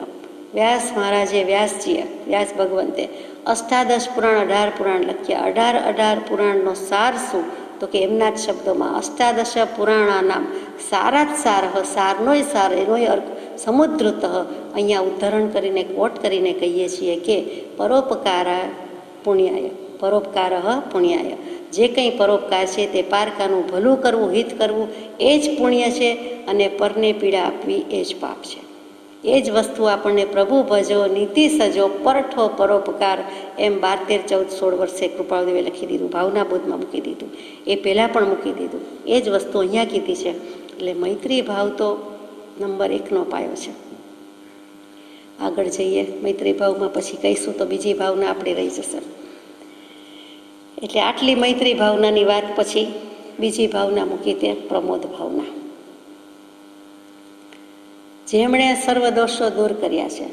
વ્યાસ મહારાજે વ્યાસ ભગવંતે 18 પુરાણ 18 પુરાણ લખ્યા. 18 પુરાણનો સાર શું? તો કે એમના જ શબ્દોમાં 18 પુરાણાનામ સારાત સાર, સારનોય સાર, એનોય અર્થ સમુદ્રતઃ. અહીંયા ઉદ્ધરણ કરીને કોટ કરીને કહીએ છીએ કે પરોપકાર પુણ્યાય, પરોપકાર પુણ્યાય. જે કંઈ પરોપકાર છે તે પારકાનું ભલું કરવું, હિત કરવું એ જ પુણ્ય છે, અને પરને પીડા આપવી એ જ પાપ છે. એ જ વસ્તુ આપણને પ્રભુ ભજો નીતિ સજો પરઠો પરોપકાર એમ 12, 13, 14, 16 વર્ષે કૃપાળુદેવે લખી દીધું, ભાવના બોધમાં મૂકી દીધું, એ પહેલાં પણ મૂકી દીધું. એ જ વસ્તુ અહીંયા કીધી છે. એટલે મૈત્રી ભાવ તો નંબર 1નો પાયો છે. આગળ જઈએ મૈત્રી ભાવમાં, પછી કહીશું તો બીજી ભાવના આપણે રહી જશે. એટલે આટલી મૈત્રી ભાવનાની વાત પછી બીજી ભાવના મૂકી તે પ્રમોદ ભાવના. જેમણે સર્વ દોષો દૂર કર્યા છે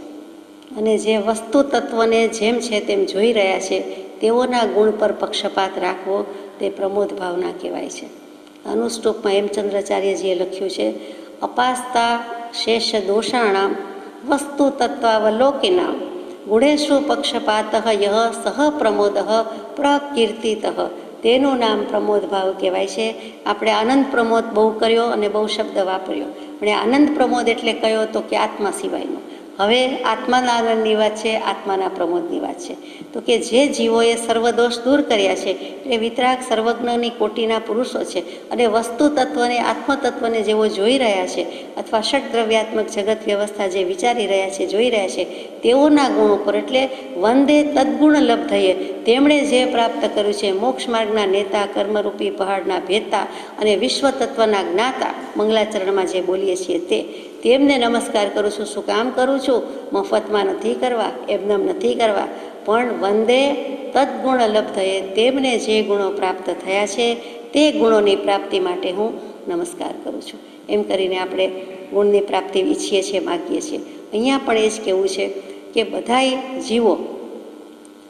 અને જે વસ્તુ તત્વને જેમ છે તેમ જોઈ રહ્યા છે તેઓના ગુણ પર પક્ષપાત રાખવો તે પ્રમોદ ભાવના કહેવાય છે. અનુષ્ટુપમાં હેમચંદ્રાચાર્યજીએ લખ્યું છે, અપાસ્તા શેષ દોષાણામ વસ્તુ તત્વાવલોકિનામ ગુણેશુ પક્ષપાત યહ સહ પ્રમોદ પ્રકીર્તિત, તેનું નામ પ્રમોદ ભાવ કહેવાય છે. આપણે આનંદ પ્રમોદ બહુ કર્યો અને બહુ શબ્દ વાપર્યો, પણ આનંદ પ્રમોદ એટલે કયો તો કે આત્મા સિવાયનો. હવે આત્માના આનંદની વાત છે, આત્માના પ્રમોદની વાત છે. તો કે જે જીવોએ સર્વદોષ દૂર કર્યા છે એ વિતરાગ સર્વજ્ઞની કોટીના પુરુષો છે, અને વસ્તુ તત્વને આત્મતત્વને જેઓ જોઈ રહ્યા છે અથવા ષડદ્રવ્યાત્મક જગત વ્યવસ્થા જે વિચારી રહ્યા છે, જોઈ રહ્યા છે, તેઓના ગુણ ઉપર એટલે વંદે તદ્ગુણ લબ્ધયે, તેમણે જે પ્રાપ્ત કર્યું છે મોક્ષ માર્ગના નેતા, કર્મરૂપી પહાડના ભેતા અને વિશ્વ તત્વના જ્ઞાતા, મંગલાચરણમાં જે બોલીએ છીએ તેમને નમસ્કાર કરું છું. શું કામ કરું છું? મફતમાં નથી કરવા, એમનેમ નથી કરવા, પણ વંદે તદ્ગુણ લબ્ધયે, તેમને જે ગુણો પ્રાપ્ત થયા છે તે ગુણોની પ્રાપ્તિ માટે હું નમસ્કાર કરું છું. એમ કરીને આપણે ગુણની પ્રાપ્તિ ઈચ્છીએ છીએ, માગીએ છીએ. અહીંયા પણ એ જ કહેવું છે કે બધાય જીવો,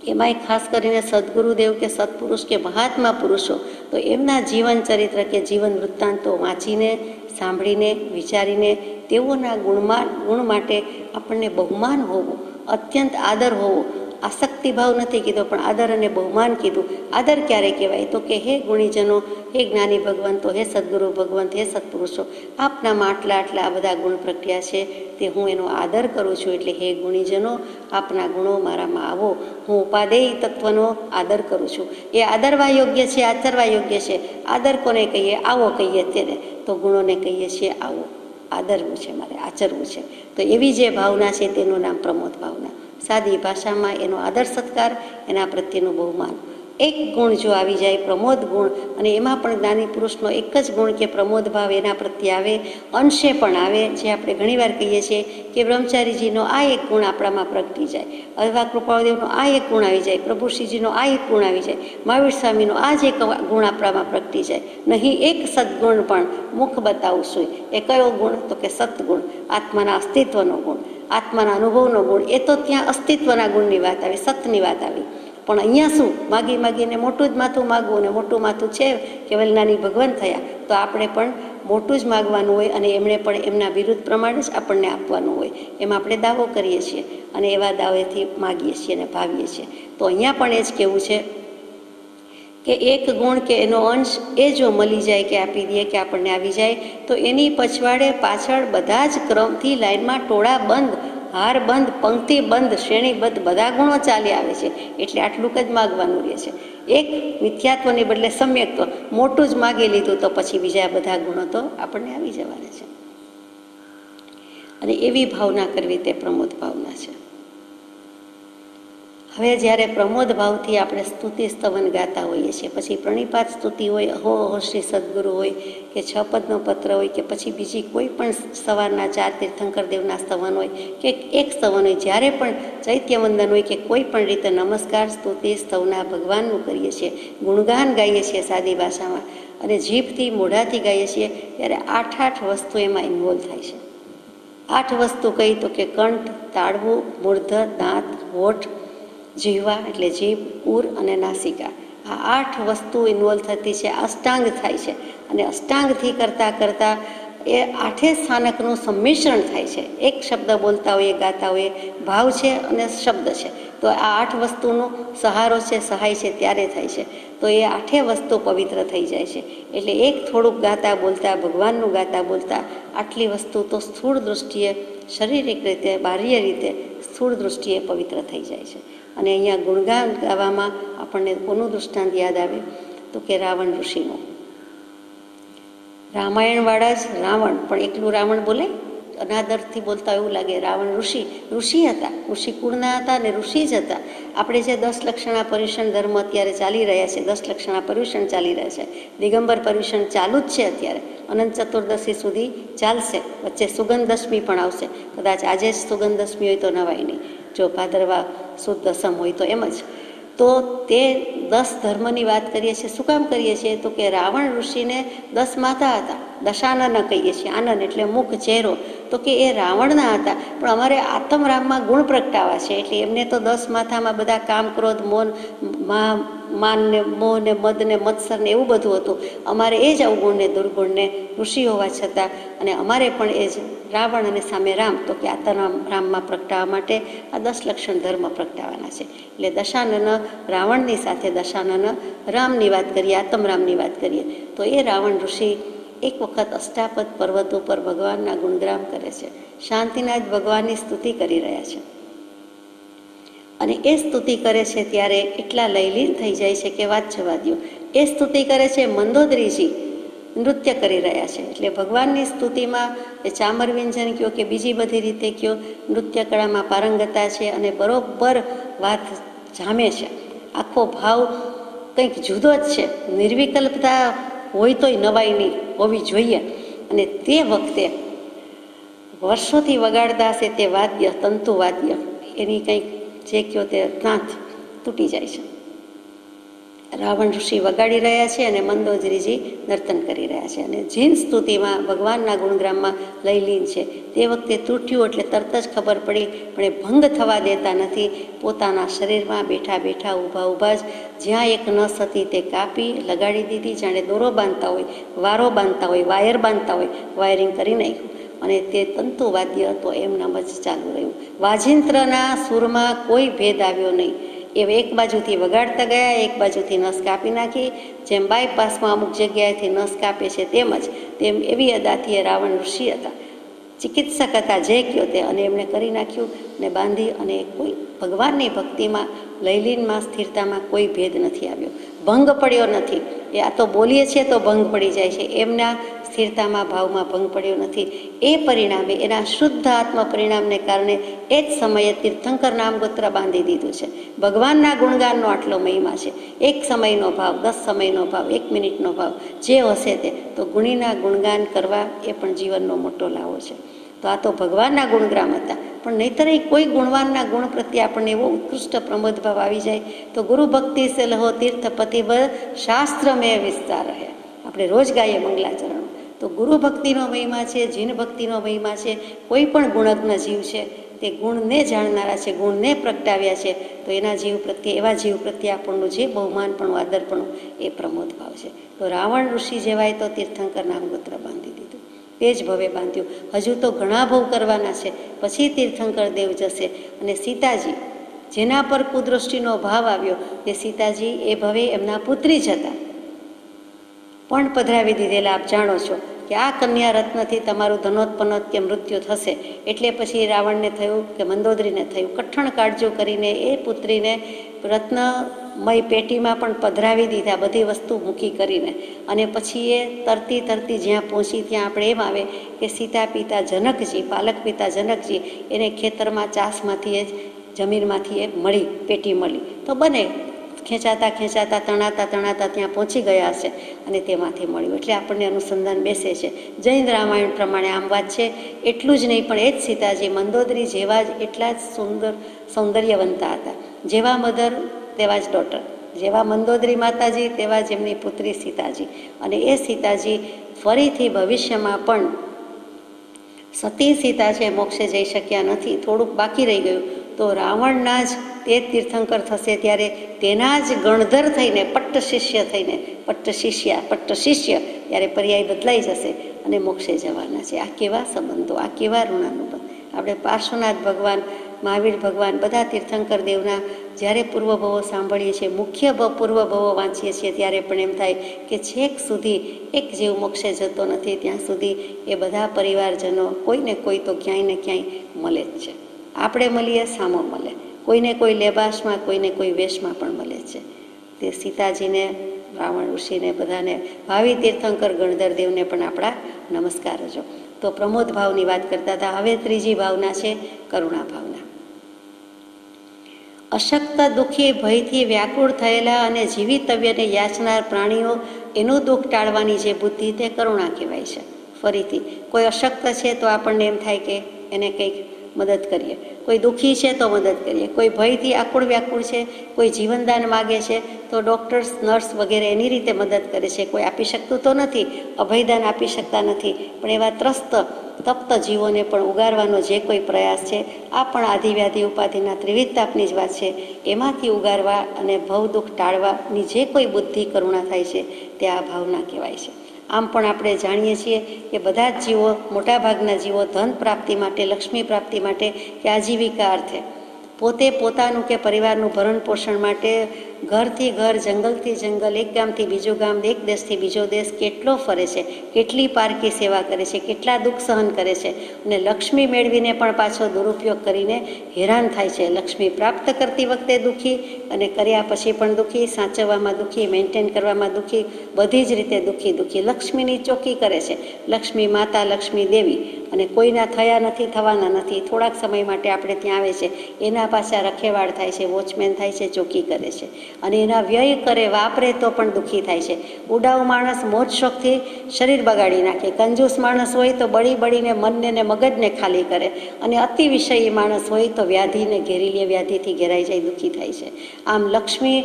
એમાંય ખાસ કરીને સદગુરુદેવ કે સત્પુરુષ કે મહાત્મા પુરુષો, તો એમના જીવન ચરિત્ર કે જીવન વૃત્તાંતો વાંચીને, સાંભળીને, વિચારીને તેઓના ગુણ માટે આપણને બહુમાન હોવું, અત્યંત આદર હોવો. આસક્તિભાવ નથી કીધો, પણ આદર અને બહુમાન કીધું. આદર ક્યારે કહેવાય તો કે હે ગુણીજનો, હે જ્ઞાની ભગવંતો, હે સદગુરુ ભગવંત, હે સત્પુરુષો, આપનામાં આટલા આ બધા ગુણ પ્રક્રિયા છે તે હું એનો આદર કરું છું. એટલે હે ગુણીજનો, આપના ગુણો મારામાં આવો, હું ઉપાદેય તત્વનો આદર કરું છું. એ આદરવા યોગ્ય છે, આચરવા યોગ્ય છે. આદર કોને કહીએ? આવો કહીએ તેને. તો ગુણોને કહીએ છીએ આવો, આદરવું છે, મારે આચરવું છે. તો એવી જે ભાવના છે તેનું નામ પ્રમોદ ભાવના. સાદી ભાષામાં એનો આદર સત્કાર, એના પ્રત્યેનું બહુમાન. એક ગુણ જો આવી જાય, પ્રમોદ ગુણ, અને એમાં પણ જ્ઞાની પુરુષનો એક જ ગુણ કે પ્રમોદ ભાવ એના પ્રત્યે આવે, અંશે પણ આવે, જે આપણે ઘણીવાર કહીએ છીએ કે બ્રહ્મચારીજીનો આ એક ગુણ આપણામાં પ્રગટી જાય, અથવા કૃપાળુદેવનો આ એક ગુણ આવી જાય, પ્રભુશ્રીજીનો આ એક ગુણ આવી જાય, મહાવીર સ્વામીનો આ જ એક ગુણ આપણામાં પ્રગટી જાય. નહીં એક સદગુણ પણ મુખ બતાવશું. એ કયો ગુણ? તો કે સદગુણ, આત્માના અસ્તિત્વનો ગુણ, આત્માના અનુભવનો ગુણ. એ તો ત્યાં અસ્તિત્વના ગુણની વાત આવી, સતની વાત આવી. પણ અહીંયા શું? માગી માગીને મોટું જ માથું માગવું, અને મોટું માથું છે કેવલ નાની ભગવાન થયા, તો આપણે પણ મોટું જ માગવાનું હોય, અને એમણે પણ એમના વિરુદ્ધ પ્રમાણે જ આપણને આપવાનું હોય. એમ આપણે દાવો કરીએ છીએ અને એવા દાવેથી માગીએ છીએ અને ભાવીએ છીએ. તો અહીંયા પણ એ જ કહેવું છે કે એક ગુણ કે એનો અંશ એ જો મળી જાય કે આપી દઈએ કે આપણને આવી જાય, તો એની પછવાડે પાછળ બધા જ ક્રમથી લાઈનમાં ટોળા બંધ, હાર બંધ, પંક્તિ બંધ, શ્રેણીબદ્ધ બધા ગુણો ચાલી આવે છે. એટલે આટલું જ માગવાનું રહે છે. એક મિથ્યાત્વને બદલે સમ્યક્ત્વ, મોટું જ માગી લીધું તો પછી બીજા બધા ગુણો તો આપણને આવી જવાના છે. અને એવી ભાવના કરવી તે પ્રમોદ ભાવના છે. હવે જ્યારે પ્રમોદ ભાવથી આપણે સ્તુતિ સ્તવન ગાતા હોઈએ છીએ, પછી પ્રણિપાત સ્તુતિ હોય, અહો અહો શ્રી સદગુરુ હોય, કે 6 પદનો પત્ર હોય, કે પછી બીજી કોઈ પણ સવારના 4 તીર્થંકર દેવના સ્તવન હોય, કે એક સ્તવન હોય, જ્યારે પણ ચૈત્યવંદન હોય કે કોઈ પણ રીતે નમસ્કાર, સ્તુતિ, સ્તવના ભગવાનનું કરીએ છીએ, ગુણગાન ગાઈએ છીએ સાદી ભાષામાં, અને જીભથી, મોઢાથી ગાઈએ છીએ, ત્યારે 8 વસ્તુ એમાં ઇન્વોલ્વ થાય છે. 8 વસ્તુ કઈ તો કે કંઠ, તાળવું, મૂર્ધ, દાંત, હોઠ, જીહવા એટલે જીભ, ઉર અને નાસિકા. આ 8 વસ્તુ ઇન્વોલ્વ થતી છે, અષ્ટાંગ થાય છે. અને અષ્ટાંગથી કરતાં કરતાં એ આઠે સ્થાનકનું સંમિશ્રણ થાય છે. એક શબ્દ બોલતા હોઈએ, ગાતા હોઈએ, ભાવ છે અને શબ્દ છે. તો આ 8 વસ્તુનો સહારો છે, સહાય છે ત્યારે થાય છે. તો એ 8 વસ્તુ પવિત્ર થઈ જાય છે. એટલે એક થોડુંક ગાતા બોલતા, ભગવાનનું ગાતા બોલતા આટલી વસ્તુ તો સ્થૂળ દૃષ્ટિએ, શારીરિક રીતે, બાહ્ય રીતે સ્થૂળ દૃષ્ટિએ પવિત્ર થઈ જાય છે. અને અહીંયા ગુણગાન ગાવામાં આપણને કોનું દૃષ્ટાંત યાદ આવે તો કે રાવણ ઋષિનું. રામાયણવાળા જ રાવણ, પણ એકલું રાવણ બોલે, અનાદરથી બોલતા એવું લાગે. રાવણ ઋષિ હતા, ઋષિ કુળના હતા અને ઋષિ જ હતા. આપણે જે 10 લક્ષણા પર્યુષણ ધર્મ અત્યારે ચાલી રહ્યા છે, 10 લક્ષણા પર્યુષણ ચાલી રહ્યા છે, દિગંબર પર્યુષણ ચાલુ જ છે અત્યારે, અનંત ચતુર્દશી સુધી ચાલશે. વચ્ચે સુગંધ દશમી પણ આવશે. કદાચ આજે જ સુગંધ દશમી હોય તો નવાય નહીં, જો ભાદરવા સુદ દસમ હોય તો એમ જ. તો તે 10 ધર્મની વાત કરીએ છીએ. શું કામ કરીએ છીએ તો કે રાવણ ઋષિને 10 માથા હતા. દશાનન કહીએ છીએ, આનંદ એટલે મુખ, ચહેરો. તો કે એ રાવણના હતા, પણ અમારે આત્મરામમાં ગુણ પ્રગટાવા છે. એટલે એમને તો 10 માથામાં બધા કામ, ક્રોધ, માન ને મોહ ને મદ ને મત્સર ને એવું બધું હતું. અમારે એ જ અવગુણ ને દુર્ગુણ ને ઋષિ હોવા છતાં, અને અમારે પણ એ જ રાવણ અને સામે રામ, તો કે આત્મરામમાં પ્રગટાવવા માટે આ 10 લક્ષણ ધર્મ પ્રગટાવવાના છે. એટલે દશાનન રાવણની સાથે દશાનન રામની વાત કરીએ, આત્મરામની વાત કરીએ તો એ રાવણ ઋષિ એક વખત અષ્ટાપદ પર્વત ઉપર ભગવાનના ગુણગાન કરે છે. શાંતિનાથ ભગવાનની સ્તુતિ કરી રહ્યા છે. અને એ સ્તુતિ કરે છે ત્યારે એટલા લયલીન થઈ જાય છે કે વાત જવા દો. એ સ્તુતિ કરે છે, મંદોદરીજી નૃત્ય કરી રહ્યા છે. એટલે ભગવાનની સ્તુતિમાં એ ચામર વ્યંજન કયો કે બીજી બધી રીતે કયો, નૃત્ય કળામાં પારંગતા છે અને બરોબર વાત જામે છે. આખો ભાવ કંઈક જુદો જ છે. નિર્વિકલ્પતા હોય તોય નવાઈ નહીં હોવી જોઈએ. અને તે વખતે વર્ષોથી વગાડતા હશે તે વાદ્ય, તંતુ વાદ્ય, એની કંઈક જે કયો તે નાથ તૂટી જાય છે. રાવણ ઋષિ વગાડી રહ્યા છે અને મંદોદરીજી નર્તન કરી રહ્યા છે. અને જીન સ્તુતિમાં ભગવાનના ગુણગ્રામમાં લયલીન છે. તે વખતે તૂટ્યું એટલે તરત જ ખબર પડી, પણ એ ભંગ થવા દેતા નથી. પોતાના શરીરમાં બેઠા બેઠા, ઊભા જ જ્યાં એક નસ હતી તે કાપી લગાડી દીધી. જાણે દોરો બાંધતા હોય, વારો બાંધતા હોય, વાયર બાંધતા હોય, વાયરિંગ કરી નાખ્યું. અને તે તંતુ વાદ્ય તો એમનામ જ ચાલુ રહ્યું. વાજિંત્રના સૂરમાં કોઈ ભેદ આવ્યો નહીં. એ એક બાજુથી વગાડતા ગયા, એક બાજુથી નસ કાપી નાખી. જેમ બાયપાસમાં અમુક જગ્યાએથી નસ કાપે છે તેમ એવી અદાથી એ રાવણ ઋષિ હતા, ચિકિત્સક હતા, જે કયો તે. અને એમણે કરી નાખ્યું ને બાંધી. અને કોઈ ભગવાનની ભક્તિમાં, લયલીનમાં, સ્થિરતામાં કોઈ ભેદ નથી આવ્યો, ભંગ પડ્યો નથી. એ આ તો બોલીએ છીએ તો ભંગ પડી જાય છે, એમના સ્થિરતામાં, ભાવમાં ભંગ પડ્યો નથી. એ પરિણામે, એના શુદ્ધ આત્મ પરિણામને કારણે એ જ સમયે તીર્થંકર નામગોત્ર બાંધી દીધું છે. ભગવાનના ગુણગાનનો આટલો મહિમા છે. 1 સમયનો ભાવ, 10 સમયનો ભાવ, 1 મિનિટનો ભાવ, જે હશે તે. તો ગુણીના ગુણગાન કરવા એ પણ જીવનનો મોટો લાવો છે. તો આ તો ભગવાનના ગુણગ્રામ હતા. પણ નહીતર કોઈ ગુણવાનના ગુણ પ્રત્યે આપણને એવો ઉત્કૃષ્ટ પ્રમોદ ભાવ આવી જાય તો ગુરુ ભક્તિ સે લહો તીર્થપતિ બ શાસ્ત્ર મેં વિસ્તાર રહે. આપણે રોજ ગાઈએ મંગલાચરણ. તો ગુરુ ભક્તિનો મહિમા છે, જીન ભક્તિનો મહિમા છે. કોઈ પણ ગુણજ્ઞ જીવ છે તે ગુણને જાણનારા છે, ગુણને પ્રગટાવ્યા છે. તો એના જીવ પ્રત્યે, એવા જીવ પ્રત્યે આપણનું જે બહુમાનપણું, આદરપણું, એ પ્રમોદ ભાવ છે. તો રાવણ ઋષિ જેવાય તો તીર્થંકર નામગોત્ર બાંધી દીધું, તે જ ભવે બાંધ્યું. હજુ તો ઘણા ભવ કરવાના છે, પછી તીર્થંકર દેવ જશે. અને સીતાજી, જેના પર કુદૃષ્ટિનો ભાવ આવ્યો, તે સીતાજી એ ભવે એમના પુત્રી જ હતા, પણ પધરાવી દીધેલા. આપ જાણો છો કે આ કન્યા રત્નથી તમારું ધનોત્પન્ન કે મૃત્યુ થશે. એટલે પછી રાવણને થયું કે મંદોદરીને થયું, કઠણ કાળજો કરીને એ પુત્રીને રત્નમય પેટીમાં પણ પધરાવી દીધા, બધી વસ્તુ મૂકી કરીને. અને પછી એ તરતી જ્યાં પહોંચી ત્યાં આપણે એમ આવે કે સીતા પિતા જનકજી, પાલક પિતા જનકજી, એને ખેતરમાં ચાસમાંથી એ જમીનમાંથી એ મળી, પેટી મળી. તો બને ખેંચાતા તણાતા ત્યાં પહોંચી ગયા હશે અને તેમાંથી મળ્યું. એટલે આપણને અનુસંધાન બેસે છે. જૈન રામાયણ પ્રમાણે આમ વાત છે. એટલું જ નહીં, પણ એ જ સીતાજી મંદોદરી જેવા જ એટલા જ સૌંદર્યવંતા હતા. જેવા મધર તેવા જ ડોટર, જેવા મંદોદરી માતાજી તેવા જ એમની પુત્રી સીતાજી. અને એ સીતાજી ફરીથી ભવિષ્યમાં પણ સતી સીતા છે, મોક્ષે જઈ શક્યા નથી, થોડુંક બાકી રહી ગયું. તો રાવણના જ તે તીર્થંકર થશે ત્યારે તેના જ ગણધર થઈને, પટ્ટ શિષ્ય ત્યારે પર્યાય બદલાઈ જશે. અને મોક્ષે જવાના છે. આ કેવા સંબંધો, આ કેવા ઋણાનુબંધ. આપણે પાર્શ્વનાથ ભગવાન, મહાવીર ભગવાન, બધા તીર્થંકર દેવના જ્યારે પૂર્વભવો સાંભળીએ છીએ, મુખ્ય પૂર્વભવો વાંચીએ છીએ, ત્યારે પણ એમ થાય કે છેક સુધી એક જીવ મોક્ષે જતો નથી ત્યાં સુધી એ બધા પરિવારજનો કોઈને કોઈ તો ક્યાંય ને ક્યાંય મળે જ છે. આપણે મળીએ, સામો મળે, કોઈને કોઈ લેબાસમાં, કોઈને કોઈ વેશમાં પણ મળે છે. તે સીતાજીને, રાવણ ઋષિને, બધાને, ભાવિ તીર્થંકર ગણધર દેવને પણ આપણા નમસ્કાર જો. તો પ્રમોદ ભાવની વાત કરતા હતા. હવે ત્રીજી ભાવના છે કરુણા ભાવના. અશક્ત, દુઃખી, ભયથી વ્યાકુળ થયેલા અને જીવિતવ્યને યાચનાર પ્રાણીઓ, એનું દુઃખ ટાળવાની જે બુદ્ધિ, તે કરુણા કહેવાય છે. ફરીથી કોઈ અશક્ત છે તો આપણને એમ થાય કે એને કંઈક મદદ કરીએ, કોઈ દુઃખી છે તો મદદ કરીએ, કોઈ ભયથી આકુળ વ્યાકુળ છે, કોઈ જીવનદાન માગે છે તો ડૉક્ટર્સ, નર્સ વગેરે એની રીતે મદદ કરે છે. કોઈ આપી શકતું તો નથી, અભયદાન આપી શકતા નથી, પણ એવા ત્રસ્ત તપ્ત જીવોને પણ ઉગારવાનો જે કોઈ પ્રયાસ છે, આ પણ આધિવ્યાધિ ઉપાધિના ત્રિવિધ તાપની જ વાત છે. એમાંથી ઉગારવા અને ભવ દુઃખ ટાળવાની જે કોઈ બુદ્ધિ, કરુણા થાય છે, તે આ ભાવના કહેવાય છે. આમ પણ આપણે જાણીએ છીએ કે બધા જ જીવો, મોટાભાગના જીવો ધન પ્રાપ્તિ માટે, લક્ષ્મી પ્રાપ્તિ માટે કે આજીવિકા અર્થે પોતે પોતાનું કે પરિવારનું ભરણ પોષણ માટે ઘરથી ઘર, જંગલથી જંગલ, એક ગામથી બીજું ગામ, એક દેશથી બીજો દેશ કેટલો ફરે છે, કેટલી પારકી સેવા કરે છે, કેટલા દુઃખ સહન કરે છે, અને લક્ષ્મી મેળવીને પણ પાછો દુરુપયોગ કરીને હેરાન થાય છે. લક્ષ્મી પ્રાપ્ત કરતી વખતે દુઃખી અને કર્યા પછી પણ દુઃખી, સાચવવામાં દુઃખી, મેન્ટેન કરવામાં દુઃખી, બધી જ રીતે દુઃખી દુઃખી. લક્ષ્મીની ચોકી કરે છે, લક્ષ્મી માતા, લક્ષ્મી દેવી, અને કોઈના થયા નથી, થવાના નથી, થોડાક સમય માટે આપણે ત્યાં આવે છે, એના પાછા રખેવાળ થાય છે, વોચમેન થાય છે, ચોકી કરે છે, અને એના વ્યય કરે, વાપરે તો પણ દુઃખી થાય છે. ઉડાઉ માણસ મોજ શોખથી શરીર બગાડી નાખે, કંજૂસ માણસ હોય તો બળી બળીને મનને ને મગજને ખાલી કરે, અને અતિ વિષયી માણસ હોય તો વ્યાધિને ઘેરી લે, વ્યાધિથી ઘેરાઈ જાય, દુઃખી થાય છે. આમ લક્ષ્મી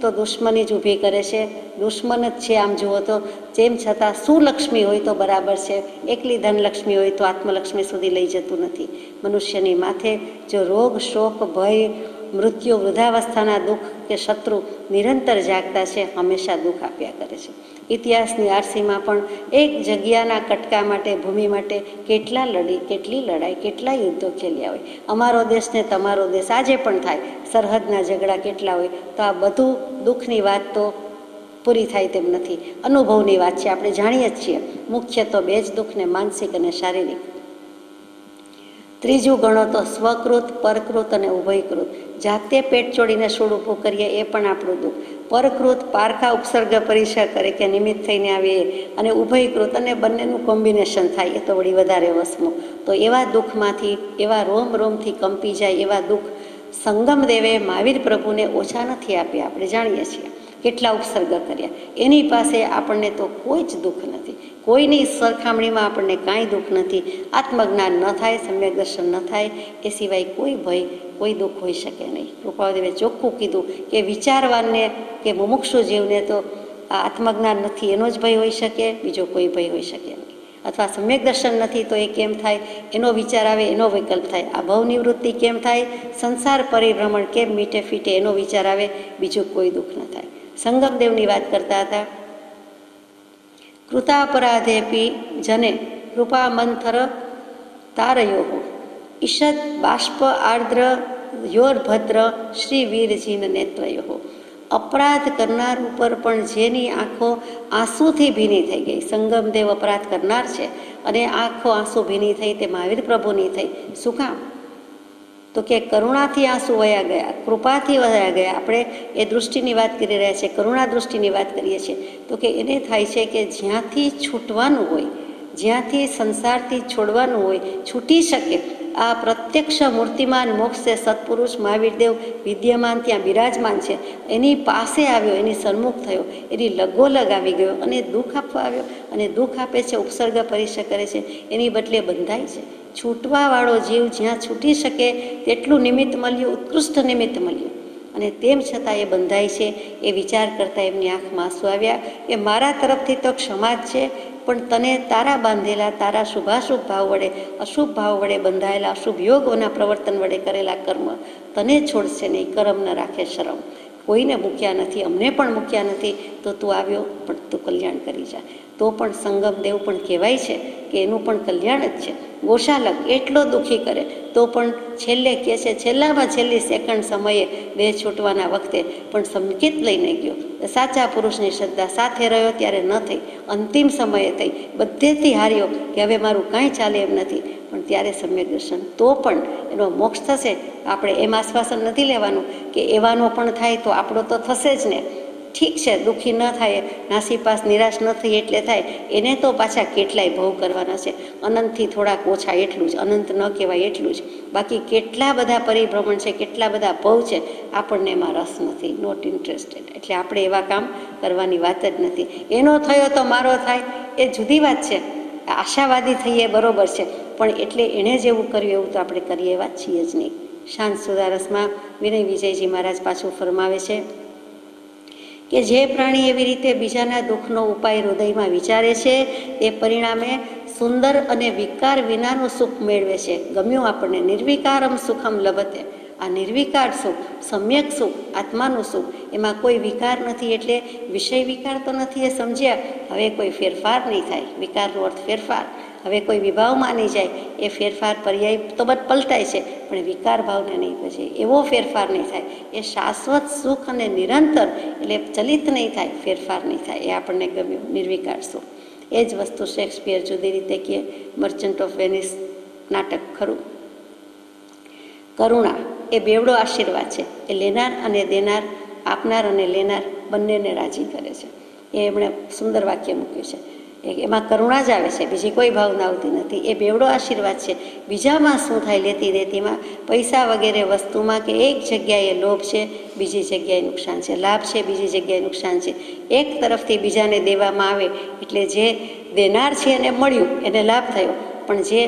તો દુશ્મની જ ઊભી કરે છે, દુશ્મન જ છે આમ જુઓ તો. તેમ છતાં સુલક્ષ્મી હોય તો બરાબર છે, એકલી ધનલક્ષ્મી હોય તો આત્મલક્ષ્મી સુધી લઈ જતું નથી. મનુષ્યની માથે જો રોગ, શોક, ભય, મૃત્યુ, વૃદ્ધાવસ્થાના દુઃખ કે શત્રુ નિરંતર જાગતા છે, હંમેશા દુઃખ આપ્યા કરે છે. ઇતિહાસની આરસીમાં પણ એક જગ્યાના કટકા માટે, ભૂમિ માટે કેટલા કેટલી લડાઈ, કેટલા યુદ્ધો ખેલ્યા હોય. અમારો દેશ ને તમારો દેશ આજે પણ થાય, સરહદના ઝઘડા કેટલા હોય. તો આ બધું દુઃખની વાત તો પૂરી થાય તેમ નથી, અનુભવની વાત છે, આપણે જાણીએ જ છીએ. મુખ્ય તો બે જ દુઃખને, માનસિક અને શારીરિક. ત્રીજું ગણો તો સ્વકૃત, પરકૃત અને ઉભયકૃત. જાતે પેટ ચોડીને સૂળ ઊભું કરીએ એ પણ આપણું દુઃખ. પરકૃત પારખા ઉપસર્ગ પરીક્ષા કરે કે નિમિત્ત થઈને આવીએ, અને ઉભયકૃત અને બંનેનું કોમ્બિનેશન થાય એ તો વળી વધારે વસમું. તો એવા દુઃખમાંથી, એવા રોમ રોમથી કંપી જાય એવા દુઃખ સંગમ દેવે મહાવીર પ્રભુને ઓછા નથી આપ્યા. આપણે જાણીએ છીએ કેટલા ઉપસર્ગ કર્યા. એની પાસે આપણને તો કોઈ જ દુઃખ નથી, કોઈની સરખામણીમાં આપણને કાંઈ દુઃખ નથી. આત્મજ્ઞાન ન થાય, સમ્યક દર્શન ન થાય, એ સિવાય કોઈ ભય, કોઈ દુઃખ હોઈ શકે નહીં. કૃપાદેવે ચોખ્ખું કીધું કે વિચારવાનને કે મુમુક્ષુ જીવને તો આ આત્મજ્ઞાન નથી એનો જ ભય હોઈ શકે, બીજો કોઈ ભય હોઈ શકે નહીં. અથવા સમ્યક દર્શન નથી તો એ કેમ થાય, એનો વિચાર આવે, એનો વિકલ્પ થાય. આ ભવ નિવૃત્તિ કેમ થાય, સંસાર પરિભ્રમણ કેમ મીઠે ફીટે, એનો વિચાર આવે, બીજું કોઈ દુઃખ ન થાય. સંગમદેવની વાત કરતા હતા. કૃતાપરાધેપી જને કૃપા મંથર તારયો ઈષદ બાષ્પ આર્દ્ર યોરભદ્ર શ્રી વીરજીન નેત્રયો. અપરાધ કરનાર ઉપર પણ જેની આંખો આંસુથી ભીની થઈ ગઈ. સંગમદેવ અપરાધ કરનાર છે અને આંખો આંસુ ભીની થઈ, તે મહાવીર પ્રભુની થઈ. શું કામ? તો કે કરુણાથી આંસુ વયા ગયા, કૃપાથી વયા ગયા. આપણે એ દૃષ્ટિની વાત કરી રહ્યા છીએ, કરુણા દૃષ્ટિની વાત કરીએ છીએ. તો કે એને થાય છે કે જ્યાંથી છૂટવાનું હોય, જ્યાંથી સંસારથી છોડવાનું હોય, છૂટી શકે. આ પ્રત્યક્ષ મૂર્તિમાન મોક્ષ છે, સત્પુરુષ મહાવીરદેવ વિદ્યમાન ત્યાં બિરાજમાન છે, એની પાસે આવ્યો, એની સન્મુખ થયો, એની લગોલગ આવી ગયો અને દુઃખ આપવા આવ્યો. અને દુઃખ આપે છે, ઉપસર્ગ પરીક્ષા કરે છે, એની બદલે બંધાય છે. છૂટવાવાળો જીવ જ્યાં છૂટી શકે તેટલું નિમિત્ત મળ્યું, ઉત્કૃષ્ટ નિમિત્ત મળ્યું, અને તેમ છતાં એ બંધાય છે. એ વિચાર કરતાં એમની આંખમાં આંસુ આવ્યા કે મારા તરફથી તો ક્ષમા જ છે, પણ તને તારા બાંધેલા, તારા શુભાશુભ ભાવ વડે, અશુભ ભાવ વડે બંધાયેલા, અશુભ યોગોના પ્રવર્તન વડે કરેલા કર્મ તને છોડશે નહીં. કર્મ ન રાખે શરમ. કોઈને મૂક્યા નથી, અમને પણ મૂક્યા નથી, તો તું આવ્યો પણ તું કલ્યાણ કરી જા. તો પણ સંગમદેવ પણ કહેવાય છે કે એનું પણ કલ્યાણ જ છે. ગોશાલક એટલો દુઃખી કરે તો પણ છેલ્લે કહે છે, છેલ્લામાં છેલ્લી સેકન્ડ સમયે દેહ છૂટવાના વખતે પણ સંકેત લઈને ગયો. સાચા પુરુષની શ્રદ્ધા સાથે રહ્યો ત્યારે ન થઈ, અંતિમ સમયે થઈ, બધેથી હાર્યો કે હવે મારું કાંઈ ચાલે એમ નથી, પણ ત્યારે સમ્યક દર્શન. તો પણ એનો મોક્ષ થશે. આપણે એમ આશ્વાસન નથી લેવાનું કે એવાનો પણ થાય તો આપણો તો થશે જ ને. ઠીક છે, દુઃખી ન થાય, નાસીપાસ નિરાશ ન થઈ એટલે થાય, એને તો પાછા કેટલાય ભવ કરવાના છે. અનંતથી થોડાક ઓછા એટલું જ, અનંત ન કહેવાય એટલું જ. બાકી કેટલા બધા પરિભ્રમણ છે, કેટલા બધા ભવ છે, આપણને એમાં રસ નથી, નોટ ઇન્ટરેસ્ટેડ. એટલે આપણે એવા કામ કરવાની વાત જ નથી. એનો થયો તો મારો થાય એ જુદી વાત છે. આશાવાદી થઈએ બરોબર છે, પણ એટલે એણે જેવું કર્યું એવું તો આપણે કરીએ એવા છીએ જ નહીં. શાંત સુદારસમાં વિનય વિજયજી મહારાજ પાછું ફરમાવે છે કે જે પ્રાણી એવી રીતે બીજાના દુઃખનો ઉપાય હૃદયમાં વિચારે છે એ પરિણામે સુંદર અને વિકાર વિનાનું સુખ મેળવે છે. ગમ્યું આપણને. નિર્વિકારમ સુખમ લભતે. આ નિર્વિકાર સુખ, સમ્યક સુખ, આત્માનું સુખ, એમાં કોઈ વિકાર નથી. એટલે વિષય વિકાર તો નથી એ સમજ્યા, હવે કોઈ ફેરફાર નહીં થાય. વિકારનો અર્થ ફેરફાર. હવે કોઈ વિભાવમાં નહીં જાય, એ ફેરફાર પર્યાય તો બધ પલટાય છે, પણ વિકાર ભાવને નહીં પછી એવો ફેરફાર નહીં થાય. એ શાશ્વત સુખ અને નિરંતર, એટલે ચલિત નહીં થાય, ફેરફાર નહીં થાય. એ આપણને ગમ્યું, નિર્વિકાર સુખ. એ જ વસ્તુ શેક્સપિયર જુદી રીતે કહે. મર્ચન્ટ ઓફ વેનિસ નાટક ખરું. કરુણા એ બેવડો આશીર્વાદ છે. એ લેનાર અને દેનાર, આપનાર અને લેનાર બંનેને રાજી કરે છે. એ એમણે સુંદર વાક્ય મૂક્યું છે. એમાં કરુણા જ આવે છે, બીજી કોઈ ભાવના આવતી નથી. એ બેવડો આશીર્વાદ છે. બીજામાં શું થાય લેતી દેતીમાં, પૈસા વગેરે વસ્તુમાં કે એક જગ્યાએ લોભ છે, બીજી જગ્યાએ નુકસાન છે. લાભ છે, બીજી જગ્યાએ નુકસાન છે. એક તરફથી બીજાને દેવામાં આવે એટલે જે દેનાર છે એને મળ્યું, એને લાભ થયો, પણ જે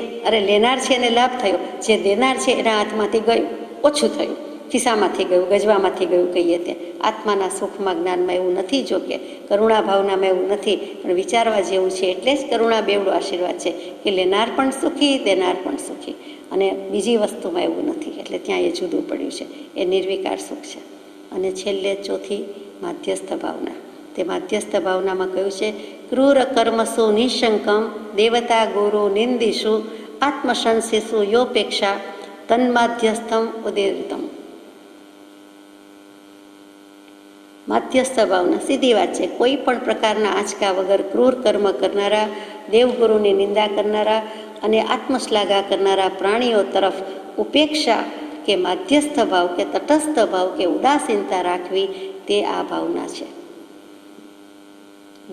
લેનાર છે એને લાભ થયો, જે દેનાર છે એના હાથમાંથી ગયું, ઓછું થયું, ખિસ્સામાંથી ગયું, ગજવામાંથી ગયું કહીએ તે. આત્માના સુખમાં, જ્ઞાનમાં એવું નથી. જો કે કરુણા ભાવનામાં એવું નથી, પણ વિચારવા જેવું છે. એટલે જ કરુણા બેવડો આશીર્વાદ છે કે લેનાર પણ સુખી, દેનાર પણ સુખી. અને બીજી વસ્તુમાં એવું નથી. એટલે ત્યાં એ જુદું પડ્યું છે. એ નિર્વિકાર સુખ છે. અને છેલ્લે ચોથી માધ્યસ્થ ભાવના. તે માધ્યસ્થ ભાવનામાં કહ્યું છે, ક્રૂર કર્મસુ નિશંકમ દેવતા ગુરુ નિંદિશુ આત્મશંસિસુ યોપેક્ષા તન્માધ્યસ્થમ ઉદીરિતમ. માધ્યસ્થ ભાવના સીધી વાત છે. કોઈ પણ પ્રકારના આંચકા વગર ક્રૂર કર્મ કરનારા, દેવગુરુની નિંદા કરનારા અને આત્મશ્લાઘા કરનારા પ્રાણીઓ તરફ ઉપેક્ષા કે માધ્યસ્થ ભાવ કે તટસ્થ ભાવ કે ઉદાસીનતા રાખવી, તે આ ભાવના છે.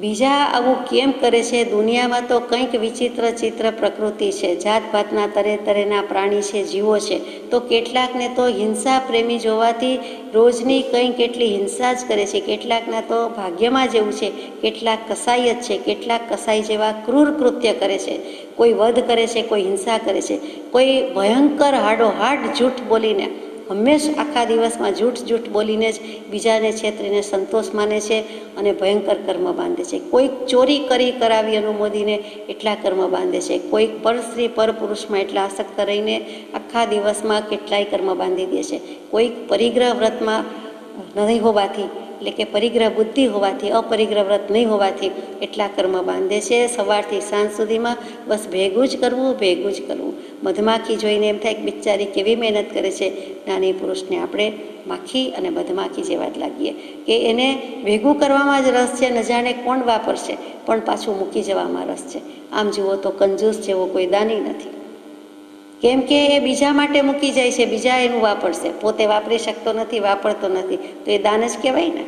બીજા આવું કેમ કરે છે? દુનિયામાં તો કંઈક વિચિત્ર ચિત્ર પ્રકૃતિ છે. જાત ભાતના તરે તરેના પ્રાણી છે, જીવો છે. તો કેટલાકને તો હિંસા પ્રેમી જોવાથી રોજની કંઈ કેટલી હિંસા જ કરે છે. કેટલાકના તો ભાગ્યમાં જેવું છે, કેટલાક કસાઈ જ છે, કેટલાક કસાઈ જેવા ક્રૂર કૃત્ય કરે છે. કોઈ વધ કરે છે, કોઈ હિંસા કરે છે, કોઈ ભયંકર હાડોહાડ જૂઠ બોલીને, હંમેશા આખા દિવસમાં જૂઠ બોલીને જ બીજાને છેતરીને સંતોષ માને છે અને ભયંકર કર્મ બાંધે છે. કોઈક ચોરી કરાવી અનુમોદીને એટલા કર્મ બાંધે છે. કોઈક પર સ્ત્રી પર પુરુષમાં એટલા આસક્ત રહીને આખા દિવસમાં કેટલાય કર્મ બાંધી દે છે. કોઈક પરિગ્રહ વ્રતમાં નહીં હોવાથી, એટલે કે પરિગ્રહ બુદ્ધિ હોવાથી, અપરિગ્રહ વ્રત નહીં હોવાથી એટલા કર્મ બાંધે છે. સવારથી સાંજ સુધીમાં બસ ભેગું જ કરવું. મધમાખી જોઈને એમ થાય કે બિચારી કેવી મહેનત કરે છે. નાની પુરુષને આપણે માખી અને મધમાખી જેવા જ લાગીએ કે એને ભેગું કરવામાં જ રસ છે, ન જાણે કોણ વાપરશે, પણ પાછું મૂકી જવામાં રસ છે. આમ જુઓ તો કંજૂસ જેવો કોઈ દાની નથી. કેમ કે એ બીજા માટે મૂકી જાય છે, બીજા એનું વાપરશે, પોતે વાપરી શકતો નથી, વાપરતો નથી, તો એ દાન જ કહેવાય ને.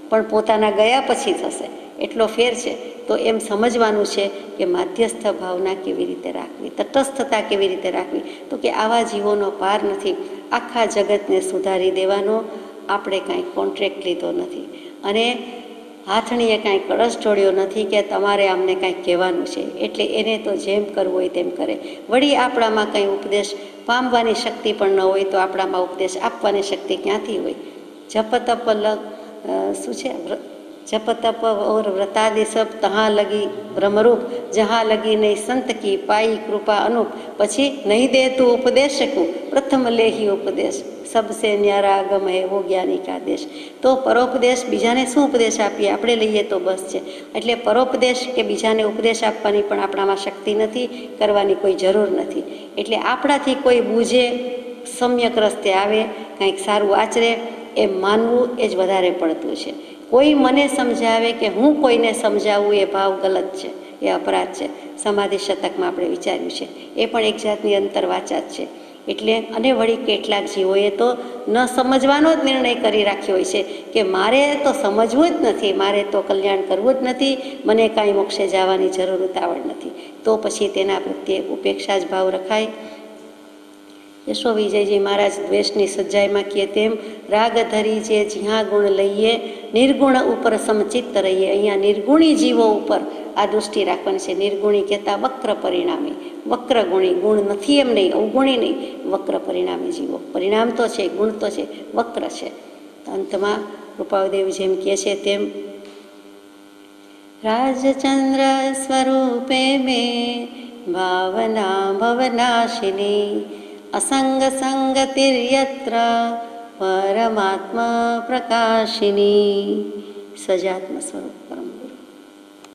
પણ પોતાના ગયા પછી થશે, એટલો ફેર છે. તો એમ સમજવાનું છે કે માધ્યસ્થ ભાવના કેવી રીતે રાખવી, તટસ્થતા કેવી રીતે રાખવી. તો કે આવા જીવોનો પાર નથી. આખા જગતને સુધારી દેવાનો આપણે કાંઈ કોન્ટ્રાક્ટ લીધો નથી અને હાથણીએ કાંઈ કળશ ઢોળ્યો નથી કે તમારે આમને કાંઈક કહેવાનું છે, એટલે એને તો જેમ કરવું હોય તેમ કરે. વળી આપણામાં કંઈ ઉપદેશ પામવાની શક્તિ પણ ન હોય તો આપણામાં ઉપદેશ આપવાની શક્તિ ક્યાંથી હોય? જપ તપ શું છે, जप तप और व्रतादि सब तहाँ लगी ब्रह्मरूप, जहाँ लगी नहीं संत की पाई कृपा अनूप। પછી નહીં દે તું ઉપદેશ શકું, પ્રથમ લેહી ઉપદેશ, સબસે ન્યારા આગમ હે વો જ્ઞાની કા દેશ. તો પરોપદેશ, બીજાને શું ઉપદેશ આપીએ, આપણે લઈએ તો બસ છે. એટલે પરોપદેશ કે બીજાને ઉપદેશ આપવાની પણ આપણામાં શક્તિ નથી, કરવાની કોઈ જરૂર નથી. એટલે આપણાથી કોઈ બૂझે, સમ્યક રસ્તે આવે, કંઈક સારું આચરે એમ માનવું એ જ વધારે પડતું છે. કોઈ મને સમજાવે કે હું કોઈને સમજાવું એ ભાવ ગલત છે, એ અપરાધ છે. સમાધિ શતકમાં આપણે વિચાર્યું છે, એ પણ એક જાતની અંતરવાચા જ છે. એટલે અને વળી કેટલાક જીવોએ તો ન સમજવાનો જ નિર્ણય કરી રાખ્યો હોય છે કે મારે તો સમજવું જ નથી, મારે તો કલ્યાણ કરવું જ નથી, મને કાંઈ મોક્ષે જવાની જરૂર ઉતાવળ નથી. તો પછી તેના પ્રત્યે ઉપેક્ષા જ ભાવ રખાય. યશો વિજયજી મહારાજ દ્વેષની સજ્જાઈમાં કહે તેમ, રાગ ધરી જે જ્યાં ગુણ લઈએ, નિર્ગુણ ઉપર સમચિત્ત રહીએ. અહીંયા નિર્ગુણી જીવો ઉપર આ દૃષ્ટિ રાખવાની છે. નિર્ગુણી કહેતા વક્ર પરિણામી, વક્ર ગુણી, ગુણ નથી એમ નહીં, અવગુણી નહીં, વક્ર પરિણામી જીવો. પરિણામ તો છે, ગુણ તો છે, વક્ર છે. અંતમાં કૃપાદેવ જેમ કહે છે તેમ, રાજચંદ્ર સ્વરૂપે મેં ભાવના ભવનાશિની, असंग संगतिर्यत्र परमात्मा प्रकाशिनी. सजात्म स्वरूप परम